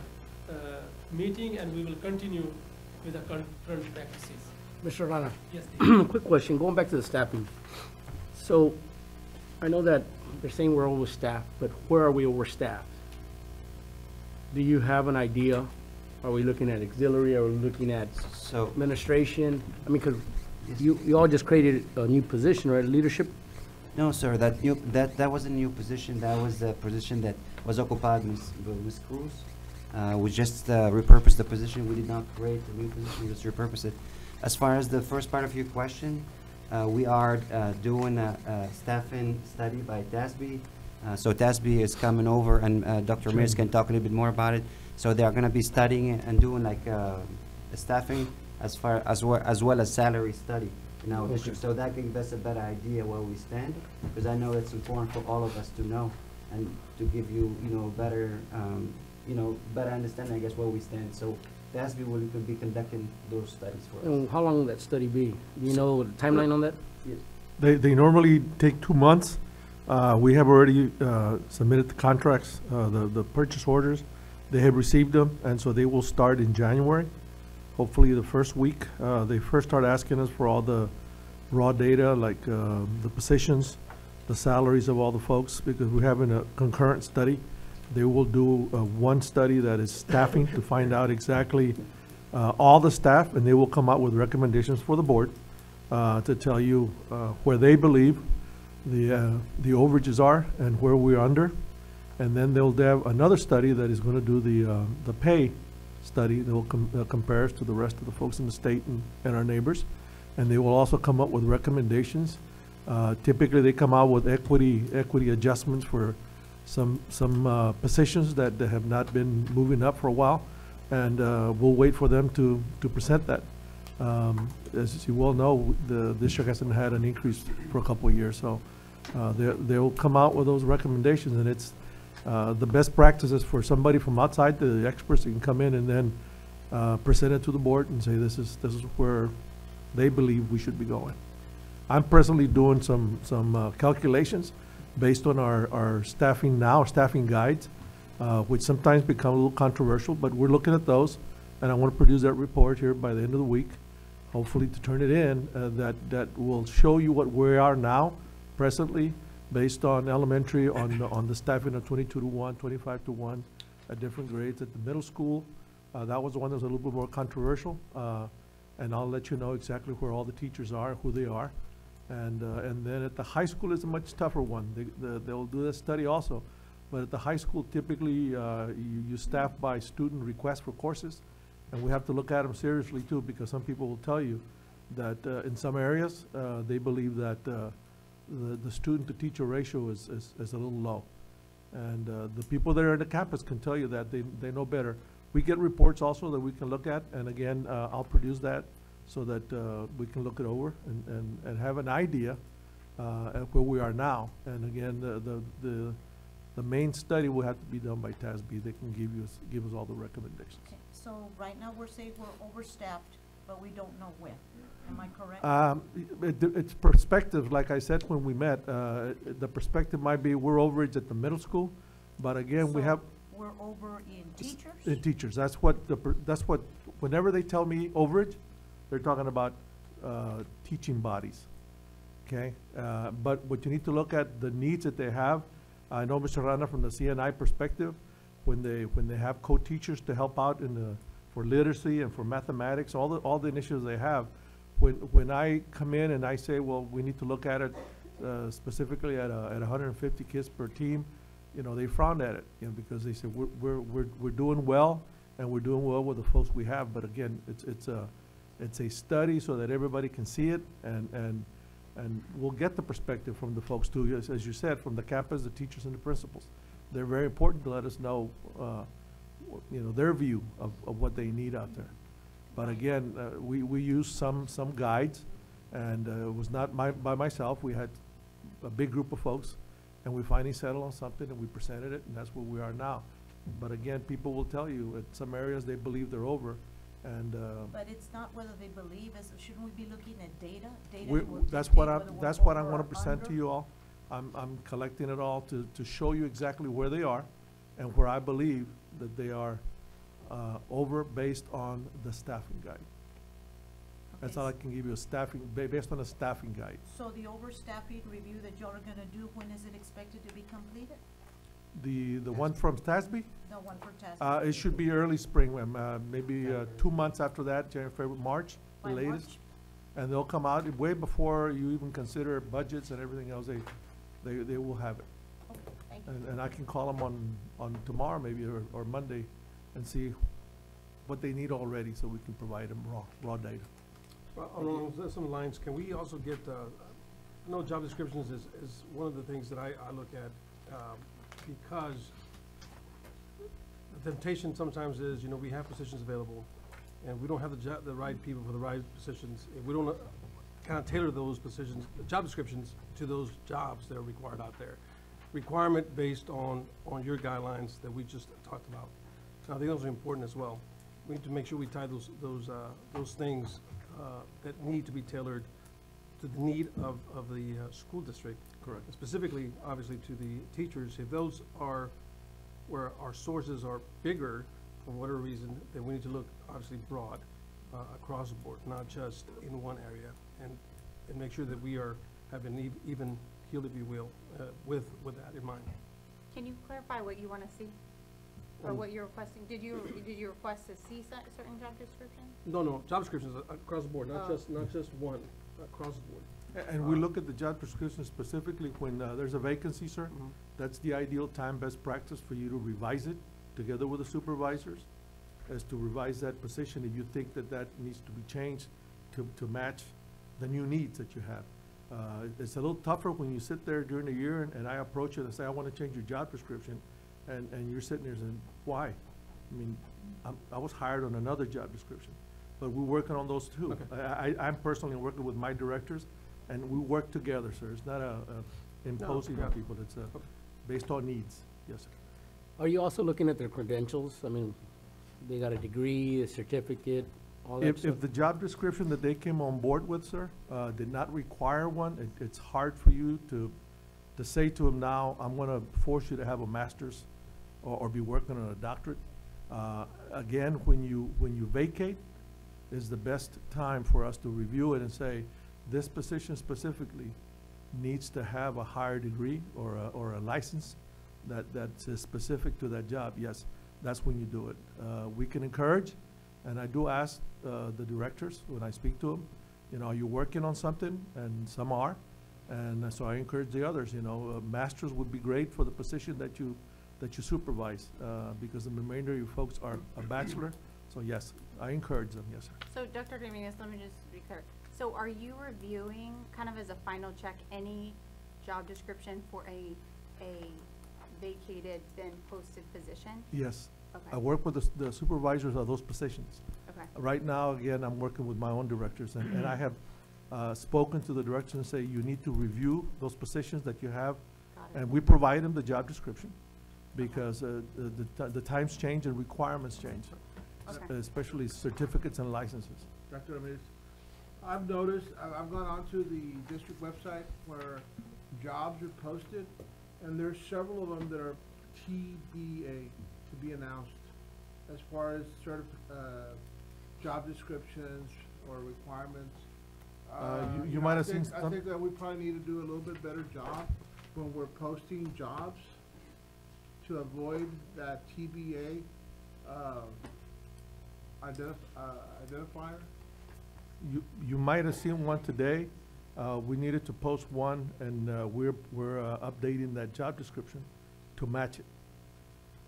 meeting, and we will continue with the current practices. Mr. Rana, Yes, Dean. quick question, going back to the staffing. So, I know that they're saying we're overstaffed, but where are we overstaffed? Do you have an idea? Are we looking at auxiliary, are we looking at So, administration? I mean, because Yes. you all just created a new position, right, leadership? no, sir, that was a new position. That was a position that was occupied by Ms. Cruz. We just repurposed the position. We did not create a new position, we just repurposed it. As far as the first part of your question, we are doing a staffing study by TASB. So TASB is coming over, and Dr. Ramirez can talk a little bit more about it. So they are going to be studying and doing like a staffing as well as salary study in our district. So that gives us a better idea where we stand, because I know it's important for all of us to know and to give you, better, better understanding, I guess, where we stand. So TASB will be conducting those studies for us. And how long will that study be? Do you know the timeline on that? They normally take 2 months. We have already submitted the contracts, the purchase orders. They have received them, and so they will start in January. Hopefully the first week. They first start asking us for all the raw data, like the positions, the salaries of all the folks, because we're having a concurrent study. They will do one study that is staffing to find out exactly all the staff, and they will come out with recommendations for the board to tell you where they believe the overages are and where we're under. And then they'll have another study that is going to do the pay study that will compare us to the rest of the folks in the state and our neighbors. And they will also come up with recommendations. Typically, they come out with equity adjustments for some positions that have not been moving up for a while, and we'll wait for them to present that. As you well know, the district hasn't had an increase for a couple of years, so they'll come out with those recommendations, and it's the best practices for somebody from outside, the experts that can come in and then present it to the board and say this is where they believe we should be going. I'm presently doing some calculations based on our staffing guides, which sometimes become a little controversial, but we're looking at those, and I want to produce that report here by the end of the week, hopefully to turn it in, that will show you what we are now, presently, based on elementary, on the staffing of 22-to-1, 25-to-1 at different grades. At the middle school, that was the one that was a little bit more controversial, and I'll let you know exactly where all the teachers are, who they are. And then at the high school is a much tougher one. They'll do that study also. But at the high school, typically, you staff by student request for courses. And we have to look at them seriously too, because some people will tell you that in some areas, they believe that the student to teacher ratio is a little low. And the people that are in the campus can tell you that they know better. We get reports also that we can look at, and again, I'll produce that so that we can look it over and have an idea at where we are now. And again, the main study will have to be done by TASB. They can give us all the recommendations. Okay, so right now we're saying we're overstaffed, but we don't know when. Am I correct? It's perspective, like I said when we met. The perspective might be we're overage at the middle school, but again, we So have we're over in teachers? in teachers. That's what whenever they tell me overage, they're talking about teaching bodies. Okay, but what you need to look at the needs that they have. I know Mr. Rana from the CNI perspective, when they have co-teachers to help out for literacy and for mathematics, all the initiatives they have. When I come in and I say, well, we need to look at it specifically at 150 kids per team, they frown at it, because they say we're doing well, and we're doing well with the folks we have. But again, it's a study so that everybody can see it, and we'll get the perspective from the folks too, as you said, from the campus, the teachers and the principals. They're very important to let us know, their view of what they need out there. But again, we use some guides, and it was not by myself. We had a big group of folks, and we finally settled on something, and we presented it, and that's where we are now. But again, people will tell you, at some areas, they believe they're over, and, But it's not whether they believe, shouldn't we be looking at data? that's what I'm gonna present to you all. I'm collecting it all to show you exactly where they are and where I believe that they are, over based on the staffing guide. That's all I can give you, based on a staffing guide. So the overstaffing review that y'all are gonna do, when is it expected to be completed? The one from TASB, The one for task? it should be early spring, ma'am, maybe, 2 months after that, January, February, March, the By latest. March? And they'll come out way before you even consider budgets and everything else, they will have it. Okay, thank you. And I can call them on tomorrow maybe, or Monday, and see what they need already, so we can provide them raw data. Along some lines, can we also get, I know job descriptions is one of the things that I look at, because the temptation sometimes is, we have positions available, and we don't have the right people for the right positions. If we don't kind of tailor those positions, job descriptions to those jobs that are required out there. Requirement based on your guidelines that we just talked about. So I think those are important as well. We need to make sure we tie those things that need to be tailored to the need of the school district. Correct. Specifically, obviously, to the teachers. If those are where our sources are bigger, for whatever reason, then we need to look obviously broad across the board, not just in one area, and make sure that we have an even keel, if you will, with that in mind. Can you clarify what you want to see? Or what you're requesting? Did you request to see certain job descriptions? No, job descriptions across the board, not Oh. just one, across the board. And we look at the job description specifically when there's a vacancy, sir. Mhm. That's the ideal time, best practice for you to revise it together with the supervisors, is to revise that position if you think that needs to be changed to match the new needs that you have. It's a little tougher when you sit there during the year and I approach you and say, I want to change your job description, and you're sitting there saying, why? I mean, I was hired on another job description, but we're working on those too. Okay. I'm personally working with my directors, and we work together, sir. It's not imposing yeah. on people, it's based on needs. Yes, sir. Are you also looking at their credentials? I mean, they got a degree, a certificate, all that stuff? If the job description that they came on board with, sir, did not require one, it's hard for you to say to them now, I'm gonna force you to have a master's or be working on a doctorate. Again, when you vacate is the best time for us to review it and say, this position specifically needs to have a higher degree or a license that's specific to that job. Yes, that's when you do it. We can encourage, and I do ask the directors when I speak to them, are you working on something? And some are. And so I encourage the others, masters would be great for the position that you supervise, because the remainder of you folks are a bachelor. So yes, I encourage them, yes, sir. So Dr. Dominguez, let me just be clear. So are you reviewing, kind of as a final check, any job description for a vacated, then posted position? Yes. Okay. I work with the supervisors of those positions. Okay. Right now, again, I'm working with my own directors, and I have spoken to the directors and say, you need to review those positions that you have, Got it. and we provide them the job description, because the times change and requirements change, Okay. especially certificates and licenses. Dr. Ramirez, I've noticed, I've gone onto the district website where jobs are posted, and there's several of them that are TBA, to be announced, as far as job descriptions or requirements. You might have seen I some. think that we probably need to do a little bit better job when we're posting jobs to avoid that TBA identifier. You might have seen one today. We needed to post one, and we're updating that job description to match it.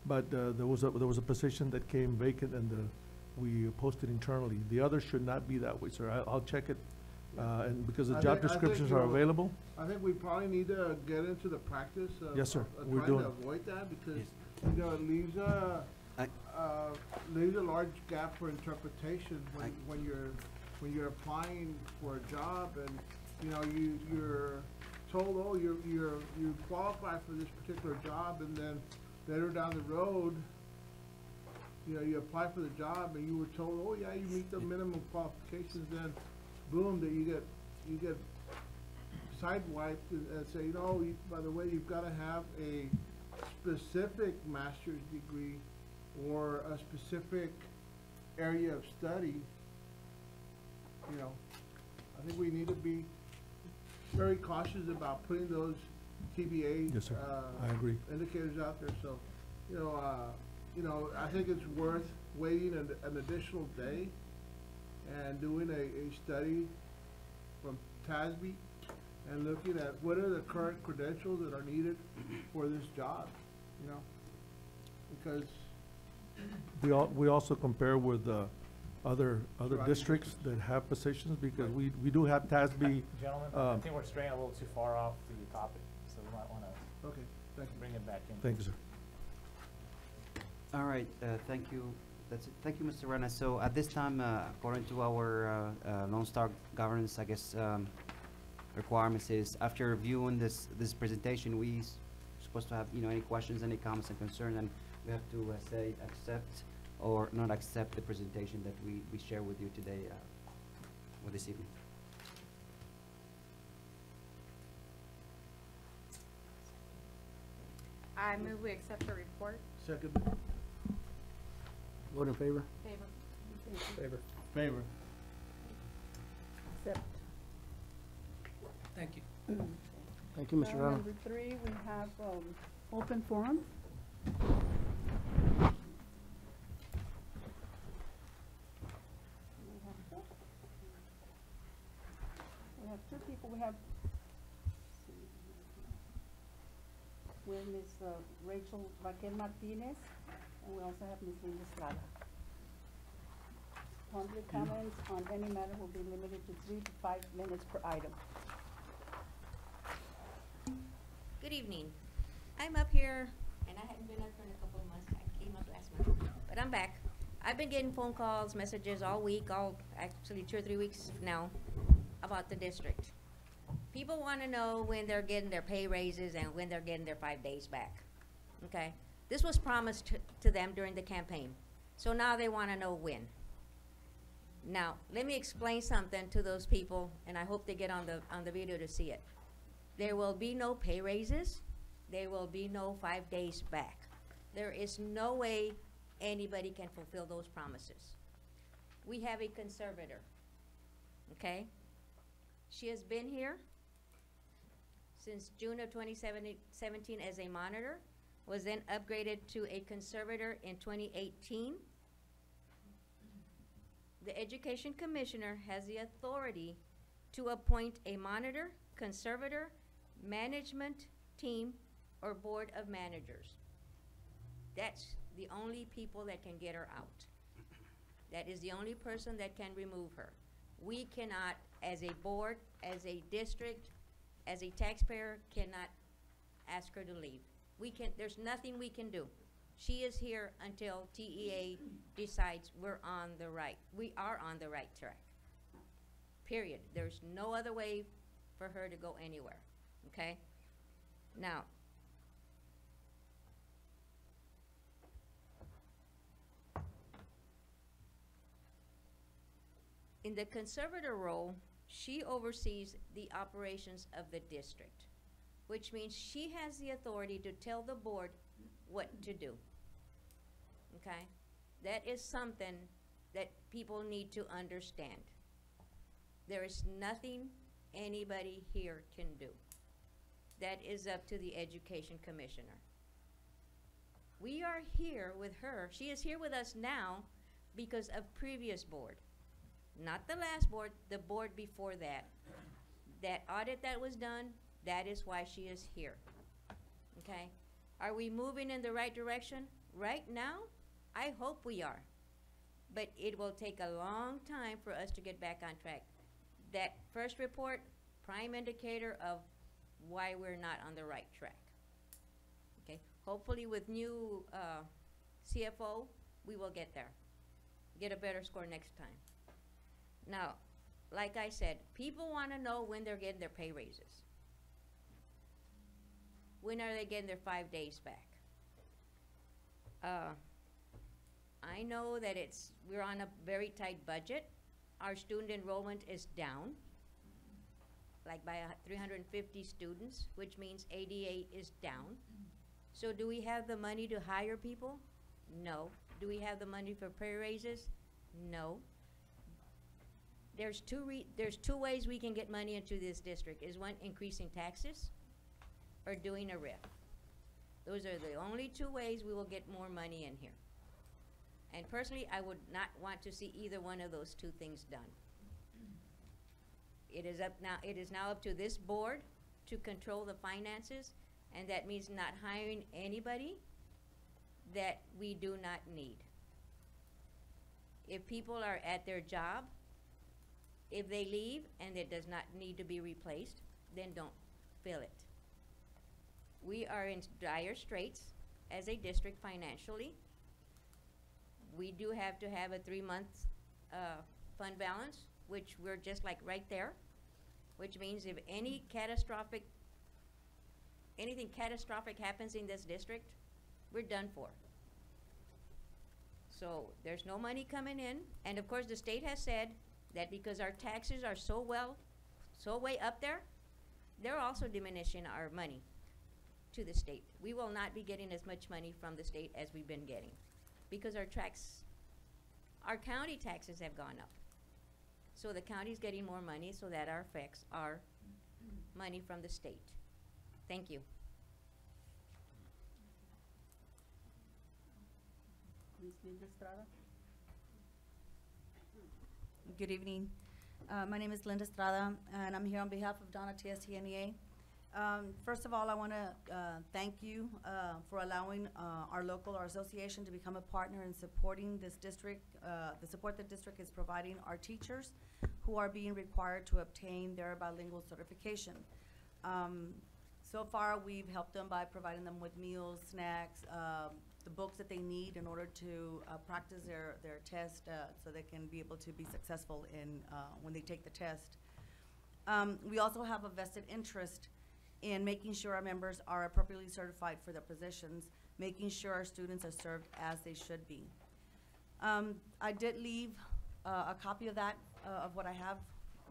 But there was a position that came vacant, and we posted internally. The others should not be that way, sir. I'll check it, and because the job descriptions are available. I think we probably need to get into the practice of Yes, sir. of We're trying to doing- avoid that, because it leaves a large gap for interpretation when you're applying for a job, and you're told, oh, you qualify for this particular job, and then later down the road, you know, you apply for the job and you were told, oh yeah, you meet the minimum qualifications, then boom, that you get sidewiped and say, no, by the way, you've gotta have a specific master's degree or a specific area of study. You know, I think we need to be very cautious about putting those TBA, Yes, sir. I agree. indicators out there, so, you know, I think it's worth waiting an additional day and doing a study from TASB and looking at what are the current credentials that are needed for this job, you know? Because, We also compare with other Right. districts that have positions, because we do have TASB. Gentlemen, I think we're straying a little too far off the topic, so we might want to okay, thank you. bring it back in. Thank you, sir. All right, thank you. That's it. Thank you, Mr. Rana. So at this time, according to our Lone Star governance, I guess, requirements is, after reviewing this presentation, supposed to have, you know, any questions, any comments and concerns, and we have to say accept or not accept the presentation that we share with you today, or this evening. I move we accept the report. Second. Vote in favor? Favor. Favor. Favor. Accept. Thank you. Thank you, Mr. Rana. Number 3, we have, open forum. We have 2 people. We have, with Ms. Rachel Raquel Martinez, and we also have Ms. Linda Estrada. Public comments on any matter will be limited to 3 to 5 minutes per item. Good evening. I'm up here, and I hadn't been up here in a couple of months. I came up last month, but I'm back. I've been getting phone calls, messages all week, actually 2 or 3 weeks now, about the district. People want to know when they're getting their pay raises and when they're getting their 5 days back. Okay? This was promised to them during the campaign, so now they want to know when. Now, let me explain something to those people, and I hope they get on the video to see it. There will be no pay raises. There will be no 5 days back. There is no way anybody can fulfill those promises. We have a conservator, okay? She has been here since June of 2017 as a monitor, was then upgraded to a conservator in 2018. The Education Commissioner has the authority to appoint a monitor, conservator, management team, or board of managers. That's the only people that can get her out. That is the only person that can remove her. We cannot, as a board, as a district, as a taxpayer, cannot ask her to leave. There's nothing we can do. She is here until TEA decides we are on the right track. Period. There's no other way for her to go anywhere, okay? Now, in the conservator role, she oversees the operations of the district, which means she has the authority to tell the board what to do, okay? That is something that people need to understand. There is nothing anybody here can do. That is up to the Education Commissioner. We are here with her. She is here with us now because of previous board. Not the last board, the board before that. That audit that was done, that is why she is here, okay? Are we moving in the right direction? Right now, I hope we are. But it will take a long time for us to get back on track. That first report, prime indicator of why we're not on the right track. Okay, hopefully with new CFO, we will get there. Get a better score next time. Now, like I said, people want to know when they're getting their pay raises. When are they getting their 5 days back? I know that we're on a very tight budget. Our student enrollment is down, like by 350 students, which means ADA is down. So do we have the money to hire people? No. Do we have the money for pay raises? No. There's two ways we can get money into this district. Is one, increasing taxes, or doing a RIF. Those are the only two ways we will get more money in here. And personally, I would not want to see either one of those two things done. It is now up to this board to control the finances, and that means not hiring anybody that we do not need. If people are at their job, if they leave and it does not need to be replaced, then don't fill it. We are in dire straits as a district financially. We do have to have a 3-month fund balance, which we're just like right there, which means if anything catastrophic happens in this district, we're done for. So there's no money coming in, and of course the state has said that because our taxes are so way up there, they're also diminishing our money to the state. We will not be getting as much money from the state as we've been getting, because our county taxes have gone up. So the county's getting more money, so that affects our money from the state. Thank you. Ms. Linda Estrada? Good evening. My name is Linda Estrada, and I'm here on behalf of Donna TSTNEA. First of all, I want to thank you for allowing our association to become a partner in supporting this district, the support the district is providing our teachers who are being required to obtain their bilingual certification. So far, we've helped them by providing them with meals, snacks, the books that they need in order to practice their test so they can be able to be successful in when they take the test. We also have a vested interest in making sure our members are appropriately certified for their positions, making sure our students are served as they should be. I did leave a copy of that, of what I have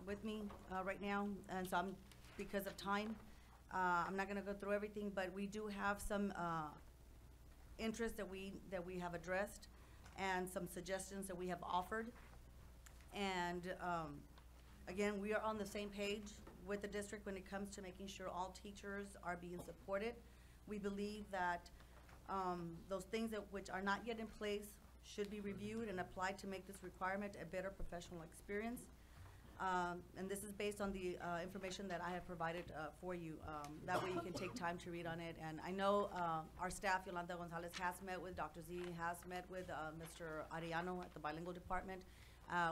with me right now, and so because of time, I'm not gonna go through everything, but we do have some interests that we have addressed and some suggestions that we have offered. And again, we are on the same page with the district when it comes to making sure all teachers are being supported. We believe that those things which are not yet in place should be reviewed and applied to make this requirement a better professional experience. And this is based on the information that I have provided for you. That way you can take time to read on it. And I know our staff, Yolanda Gonzalez, has met with Dr. Z, has met with Mr. Arellano at the bilingual department.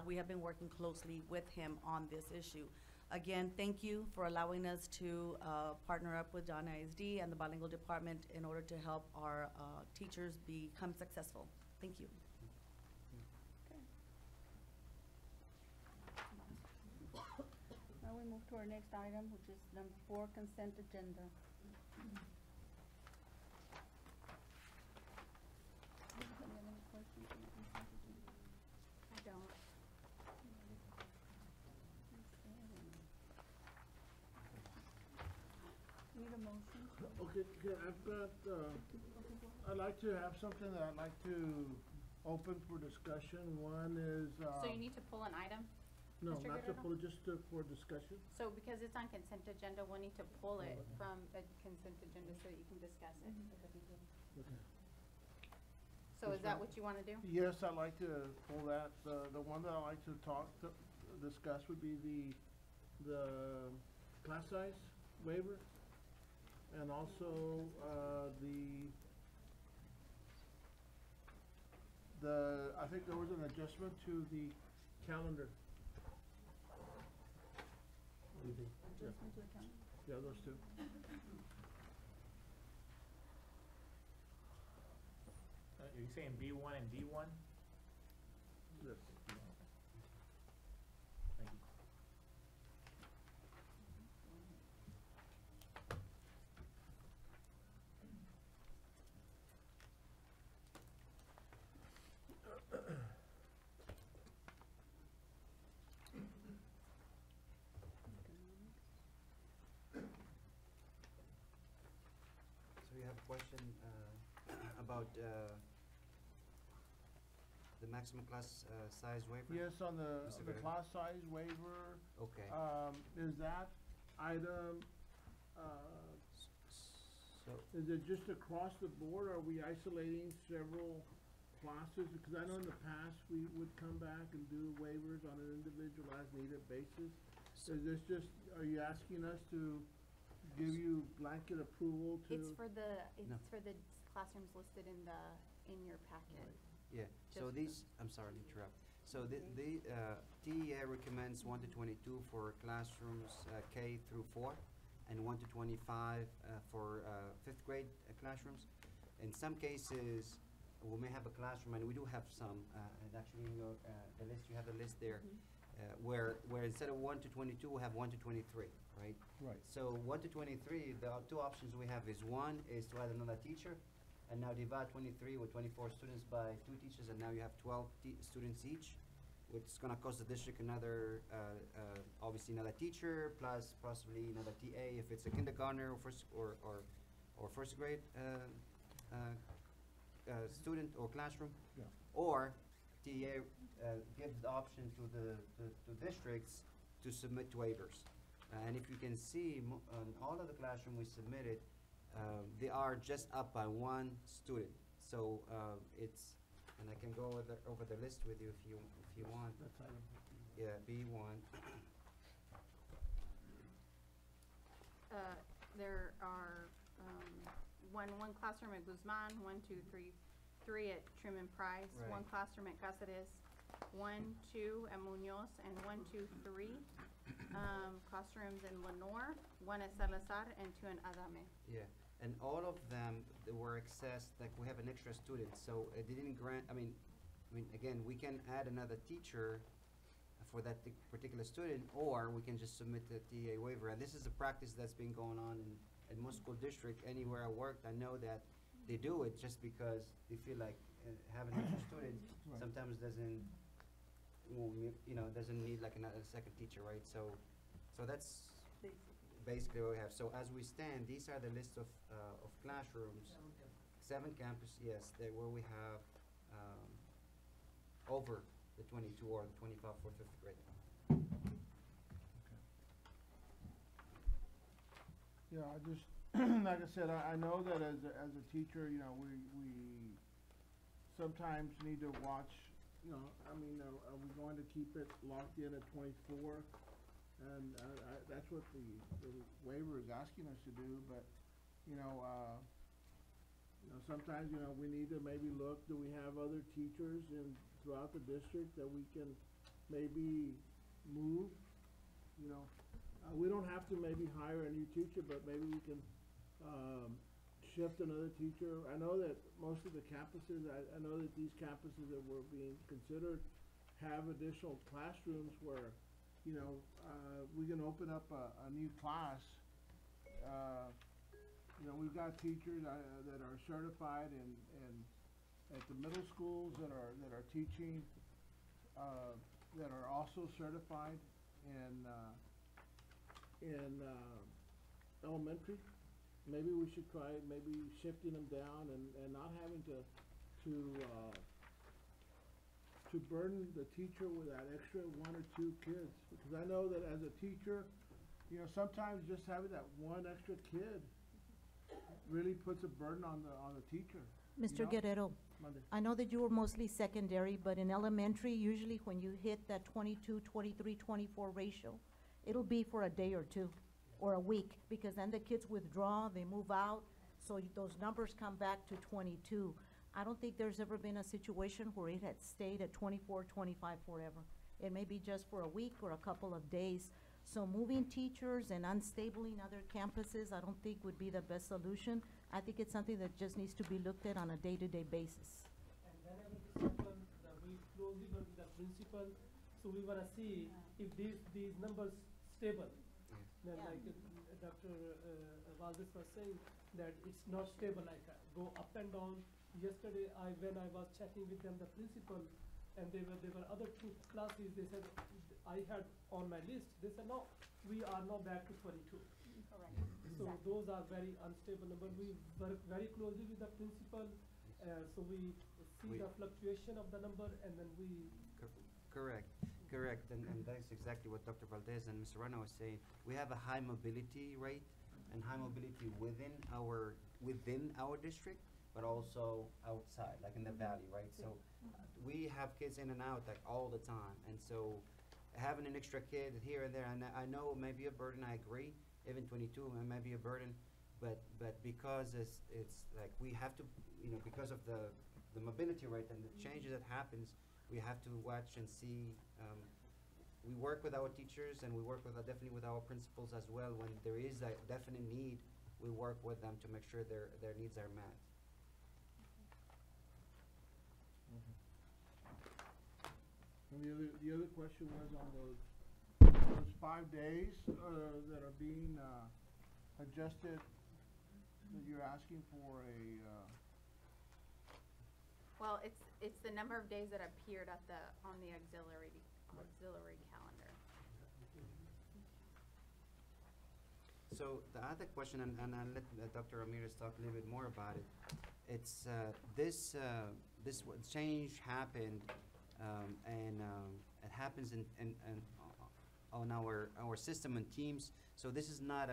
We have been working closely with him on this issue. Again, thank you for allowing us to partner up with Donna ISD and the bilingual department in order to help our teachers become successful. Thank you. Now we move to our next item, which is number 4, consent agenda. Anybody have any questions on the consent agenda? I don't. Need a motion? Okay, I've got, I'd like to have something that I'd like to open for discussion. One is, So you need to pull an item? no, Mr. not to Guerrero? pull, just for discussion. So because it's on consent agenda, we'll need to pull it from the consent agenda so that you can discuss it. Okay. So is that what you want to do? Yes, I'd like to pull that. The one that I'd like to discuss would be the class size waiver, and also, I think there was an adjustment to the calendar. Adjustment to the calendar? Yeah, those two. Are you saying B1 and D1? Yes. Thank you. question about the maximum class size waiver? Yes, on the Mr. the Guerrero? class size waiver, Okay. is that item, So, is it just across the board? Are we isolating several classes? Because I know in the past, we would come back and do waivers on an individual as needed basis. Is this just, are you asking us to give you blanket approval to? It's for the, No. it's for the classrooms listed in the, in your packet. yeah, so Just- these, I'm sorry to interrupt. So the TEA recommends 1 to 22 for classrooms K through 4, and 1 to 25 for 5th grade classrooms. In some cases, we may have a classroom, and we do have some, and actually in your, the list, you have the list there, where instead of 1 to 22, we have 1 to 23, right? Right. So 1 to 23, the two options we have is, one is to add another teacher, and now divide 23 with 24 students by 2 teachers, and now you have 12 students each, which is gonna cost the district another, obviously another teacher, plus possibly another TA if it's a kindergartner or first grade student or classroom. Yeah. Or TA gives the option to the districts to submit waivers. And if you can see, on all of the classroom we submitted, they are just up by 1 student. So it's, and I can go over the list with you if you want. That's item. Yeah, B1. There are, one classroom at Guzman, 1, 2, 3, 3 at Truman Price, Right. 1 classroom at Cáceres, 1, 2 at Munoz, and 1, 2, 3 classrooms in Lenore, 1 at Salazar, and 2 in Adame. Yeah, and all of them, they were accessed, like we have an extra student, so it didn't grant, I mean, again, we can add another teacher for that particular student, or we can just submit the TA waiver. And this is a practice that's been going on in most school district, anywhere I worked, I know that they do it just because they feel like having an extra student Right. sometimes doesn't, doesn't need like another second teacher, right? So that's basically what we have. So as we stand, these are the list of classrooms. 7 campus, yes, where we have over the 22 or the 25 for 5th grade. Yeah, I just, like I said, I know that as a teacher, we sometimes need to watch, are we going to keep it locked in at 24? And that's what the waiver is asking us to do, but, sometimes, we need to maybe look, do we have other teachers throughout the district that we can maybe move? We don't have to maybe hire a new teacher, but maybe we can shift another teacher. I know that most of the campuses, I know that these campuses that were being considered have additional classrooms where, we can open up a new class. We've got teachers that are certified and at the middle schools that are teaching, that are also certified in elementary. Maybe we should try maybe shifting them down and not having to burden the teacher with that extra 1 or 2 kids. Because I know that as a teacher, sometimes just having that 1 extra kid really puts a burden on the teacher. Mr. Guerrero, Monday. I know that you were mostly secondary, but in elementary, usually when you hit that 22, 23, 24 ratio, it'll be for a day or 2 or a week, because then the kids withdraw, they move out, so those numbers come back to 22. I don't think there's ever been a situation where it had stayed at 24, 25 forever. It may be just for a week or a couple of days. So moving teachers and unstabling other campuses, I don't think would be the best solution. I think it's something that just needs to be looked at on a day-to-day basis. And whenever this happens, we closely work with the principal, so we wanna see if these numbers stable. Then like Dr. Valdez was saying, that it's not stable, like go up and down. Yesterday, when I was chatting with them, the principal, and there were other 2 classes, they said, I had on my list, they said, no, we are now back to 22. Correct. So those are very unstable numbers. We work very closely with the principal, so we see the fluctuation of the number and then we. Correct, correct, and that's exactly what Dr. Valdez and Mr. Rana was saying. We have a high mobility rate and high mobility within our district, but also outside, like in the valley, right? So we have kids in and out like all the time, and so having an extra kid here and there, and I know it may be a burden, I agree, even 22 it may be a burden, but because it's like we have to, you know, because of the mobility rate and the changes that happens, we have to watch and see. We work with our teachers and we work with definitely with our principals as well. When there is a definite need, we work with them to make sure their needs are met. And the other question was on those 5 days that are being adjusted, that you're asking for a, Well, it's the number of days that appeared at on the auxiliary calendar. So the other question, and I'll let Dr. Ramirez talk a little bit more about it. It's this change happened, and it happens on our system and teams. So this is not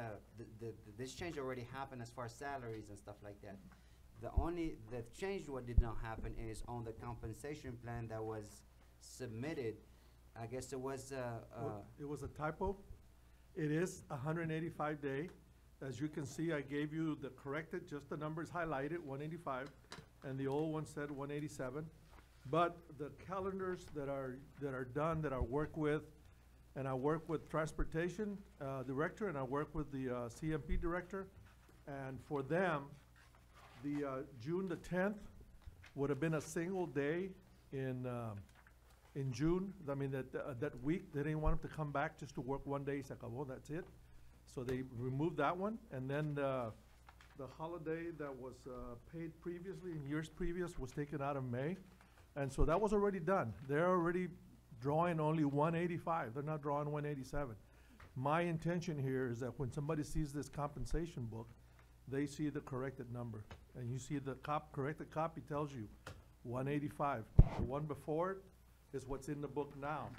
this change already happened as far as salaries and stuff like that. The change what did not happen is on the compensation plan that was submitted. I guess it was It was a typo. It is 185 day. As you can see, I gave you the corrected, just the numbers highlighted, 185, and the old one said 187. But the calendars that are done, that I work with, and I work with transportation director, and I work with the CMP director, and for them, the June the 10th would have been a single day in June. I mean, that week, they didn't want them to come back just to work 1 day, se acabó, that's it. So they removed that one, and then the holiday that was paid previously, in years previous, was taken out of May. And so that was already done. They're already drawing only 185, they're not drawing 187. My intention here is that when somebody sees this compensation book, they see the corrected number. And you see the corrected copy tells you 185. The one before it is what's in the book now,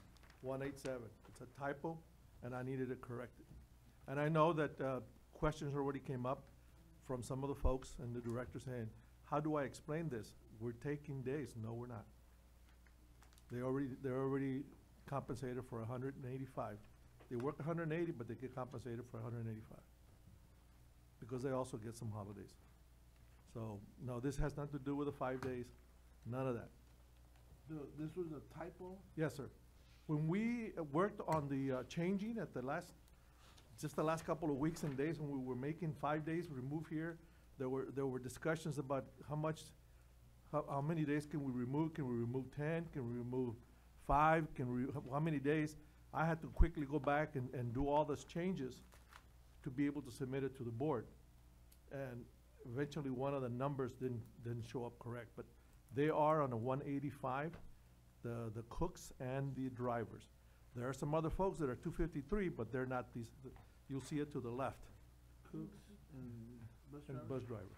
187. It's a typo, and I needed it corrected. And I know that questions already came up from some of the folks and the director saying, how do I explain this? We're taking days. No, we're not. They're already compensated for 185. They work 180, but they get compensated for 185 because they also get some holidays. So, no, this has nothing to do with the 5 days, none of that. This was a typo? Yes, sir. When we worked on the changing at just the last couple of weeks and days when we were making 5 days remove here, there were discussions about how many days can we remove? Can we remove 10? Can we remove 5? How many days? I had to quickly go back and do all those changes to be able to submit it to the board. And eventually one of the numbers didn't show up correct, but they are on a 185, the cooks and the drivers. There are some other folks that are 253, but they're not these, you'll see it to the left. Cooks and bus drivers? And bus driver.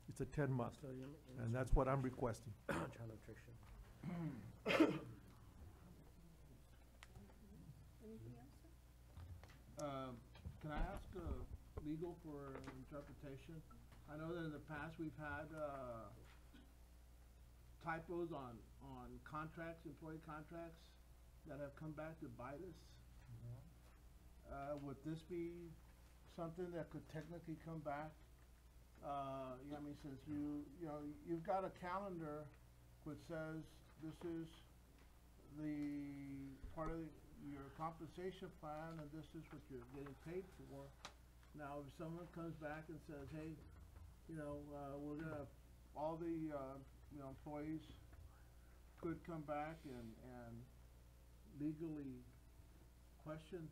It's a 10-month, and that's what I'm requesting. Child nutrition. Anything else, Can I ask legal for interpretation? I know that in the past we've had typos on contracts, employee contracts, that have come back to bite us. Would this be something that could technically come back? I mean, since you've got a calendar which says this is the part of your compensation plan and this is what you're getting paid for. Now, if someone comes back and says, hey, we're gonna, all the, employees could come back and legally question,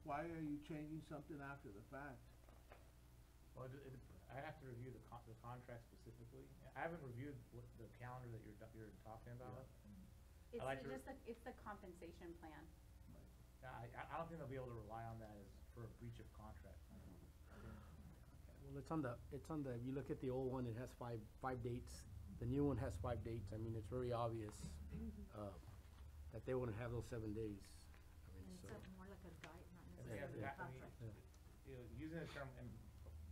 why are you changing something after the fact? Well, I have to review the contract specifically. I haven't reviewed the calendar that you're talking about. It's the compensation plan. I don't think they'll be able to rely on that as for a breach of contract. I think- Well, it's on the, if you look at the old one, it has five dates. The new one has 5 dates. I mean, it's very obvious, that they wouldn't have those 7 days. I mean, so. more like a guide, not Yeah, I mean, you know, using the term, and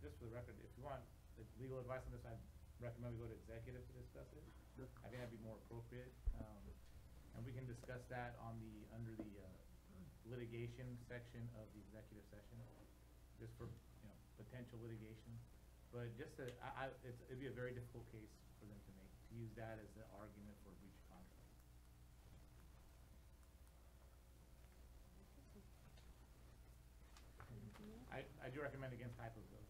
just for the record, if you want like, legal advice on this, I'd recommend we go to executive to discuss it. I think that'd be more appropriate. And we can discuss that on under the litigation section of the executive session, just for, you know, potential litigation. But just to, it'd be a very difficult case for them to make, to use that as the argument for breach of contract. I do recommend against typos though.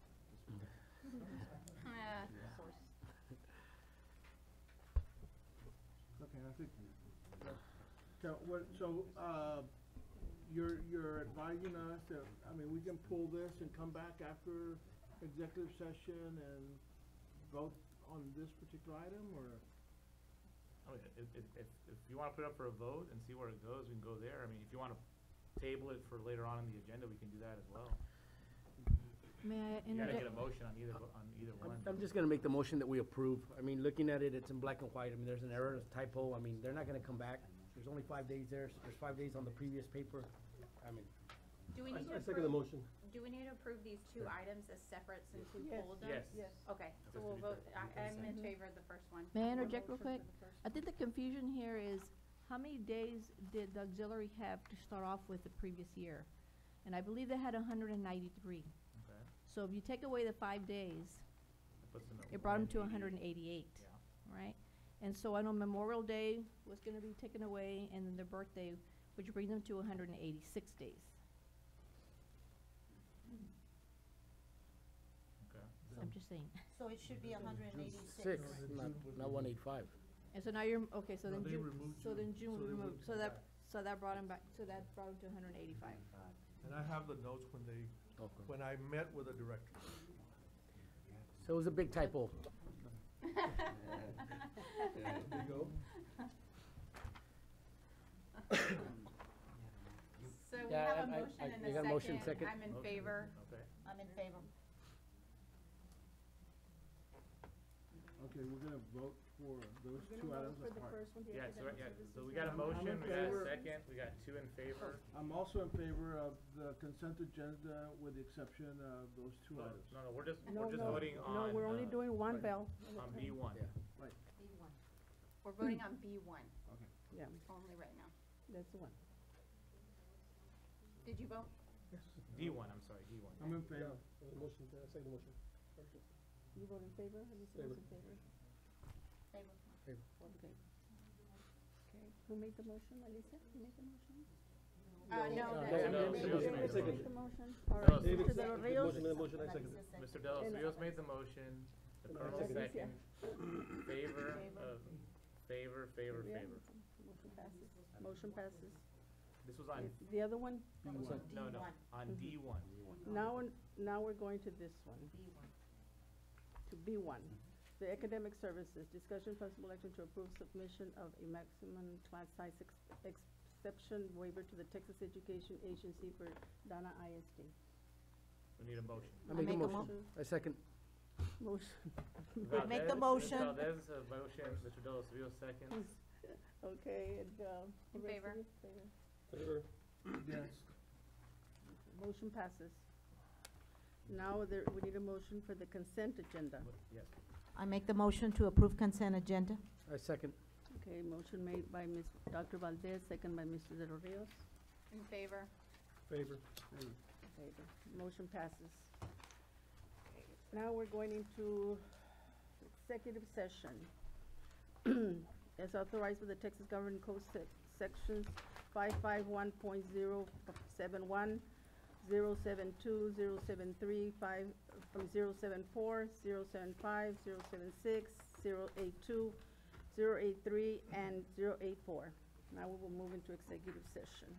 Okay, I think, so, you're advising us that, I mean, we can pull this and come back after executive session and vote on this particular item, or? I mean, if you wanna put it up for a vote and see where it goes, we can go there. I mean, if you wanna table it for later on in the agenda, we can do that as well. May I You gotta interject? get a motion on either one. I'm just gonna make the motion that we approve. I mean, looking at it, it's in black and white. I mean, there's an error, there's a typo. I mean, they're not gonna come back. There's only 5 days there. There's 5 days on the previous paper. I mean, Do we need to I second the approve, motion. do we need to approve these two items as separate since we Yes. pulled them? Yes. Okay, so Just we'll to be vote, fair. I'm in favor of the first one. May I One interject real motion quick? for the first I think the confusion here is, how many days did the auxiliary have to start off with the previous year? And I believe they had 193. Okay. So if you take away the 5 days, That puts them at it brought them to 188. 188, Yeah. right? And so I know Memorial Day was gonna be taken away, and then their birthday, which brings them to 186 days. Okay. I'm just saying. So it should be 186. 6, not 185. And so now you're, okay, so then they June, removed so then June, June so was they removed, wouldn't so come that, back. so that brought them back, so that brought them to 185. And I have the notes Okay. when I met with the director. So it was a big typo. There you go. So we Yeah, have a I- motion I- and you got a a motion, second. second? I'm in Okay. favor. Okay. I'm in favor. Okay, we're gonna vote for those two items For the apart. first one, the Yeah, academic yeah, services. so we got a I'm in motion, we got a favor. second, we got 2 in favor. I'm also in favor of the consent agenda with the exception of those two No, items. no, we're just No, voting no, on. no, we're only doing one right. bell. On B1. Yeah. Right, B1. We're voting on B1 okay. Yeah, only right now. that's the one. Did you vote? D1, I'm sorry, D1. I'm in favor. Motion, second motion. You vote in favor, Alicia votes in favor? Favor. Okay. Okay, who made the motion, Alicia? You made the motion? No, No, that- no, David no, Rios no, made the David motion. made the motion. All No, right, David Mr. De Los Rios. Motion, then motion, I second. Mr. De Los Rios made the motion, the And I Colonel second. second, favor, Favor. favor, Yeah. favor. Motion passes. Motion passes. This was on, The other one, no, no, on D1. now we're going to this one, B1. to B1. The academic services, discussion possible action to approve submission of a maximum class size exception waiver to the Texas Education Agency for Donna ISD. We need a motion. I make a make a motion. I second. Motion, Make the Valdez- motion. Ms. Valdez, a motion, Mr. De Los Rios seconds. okay, and, In the rest favor. of you? Favor. Yes. Motion passes. Now we need a motion for the consent agenda. Yes. I make the motion to approve consent agenda. I second. Okay, motion made by Dr. Valdez, second by Mr. De Los Rios. In favor. Favor. Okay, the motion passes. Now we're going into executive session. As authorized by the Texas Government Code sections 551.071, 072, 073, 074, 075, 076, 082, 083, and 084. Now we will move into executive session.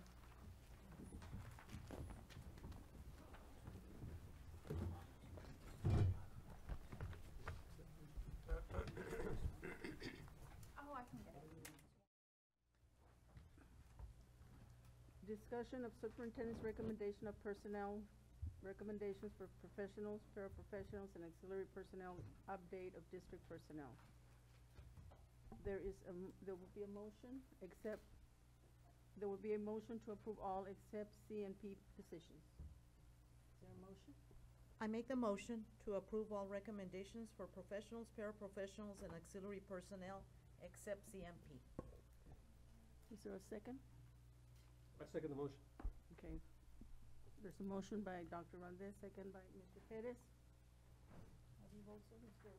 Oh, I can get it. discussion of superintendent's recommendation of personnel, recommendations for professionals, paraprofessionals, and auxiliary personnel, update of district personnel. There will be a motion to approve all except CNP positions. Is there a motion? I make the motion to approve all recommendations for professionals, paraprofessionals, and auxiliary personnel except CMP. Is there a second? I second the motion. Okay. There's a motion by Dr. Rondez, second by Mr. Perez. How do you vote, sir? Mr.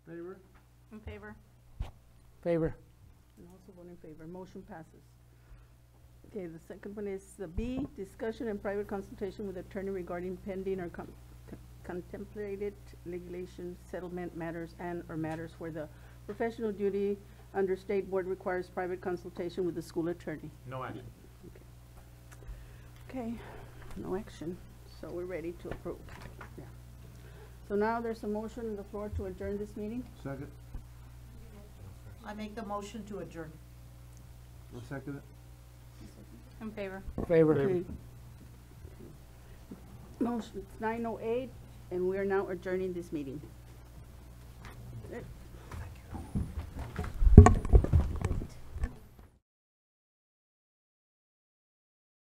Guerrero? Favor? In favor? Favor. And also vote in favor. Motion passes. Okay, the second one is the B, discussion and private consultation with attorney regarding pending or contemplated litigation, settlement matters, and/or matters where the professional duty under state board requires private consultation with the school attorney. No action. Okay, no action, so we're ready to approve. Yeah. So now there's a motion on the floor to adjourn this meeting. Second? I make the motion to adjourn. I'll second it. In favor. Favor. Okay. Motion, it's 9:08, and we are now adjourning this meeting. Good.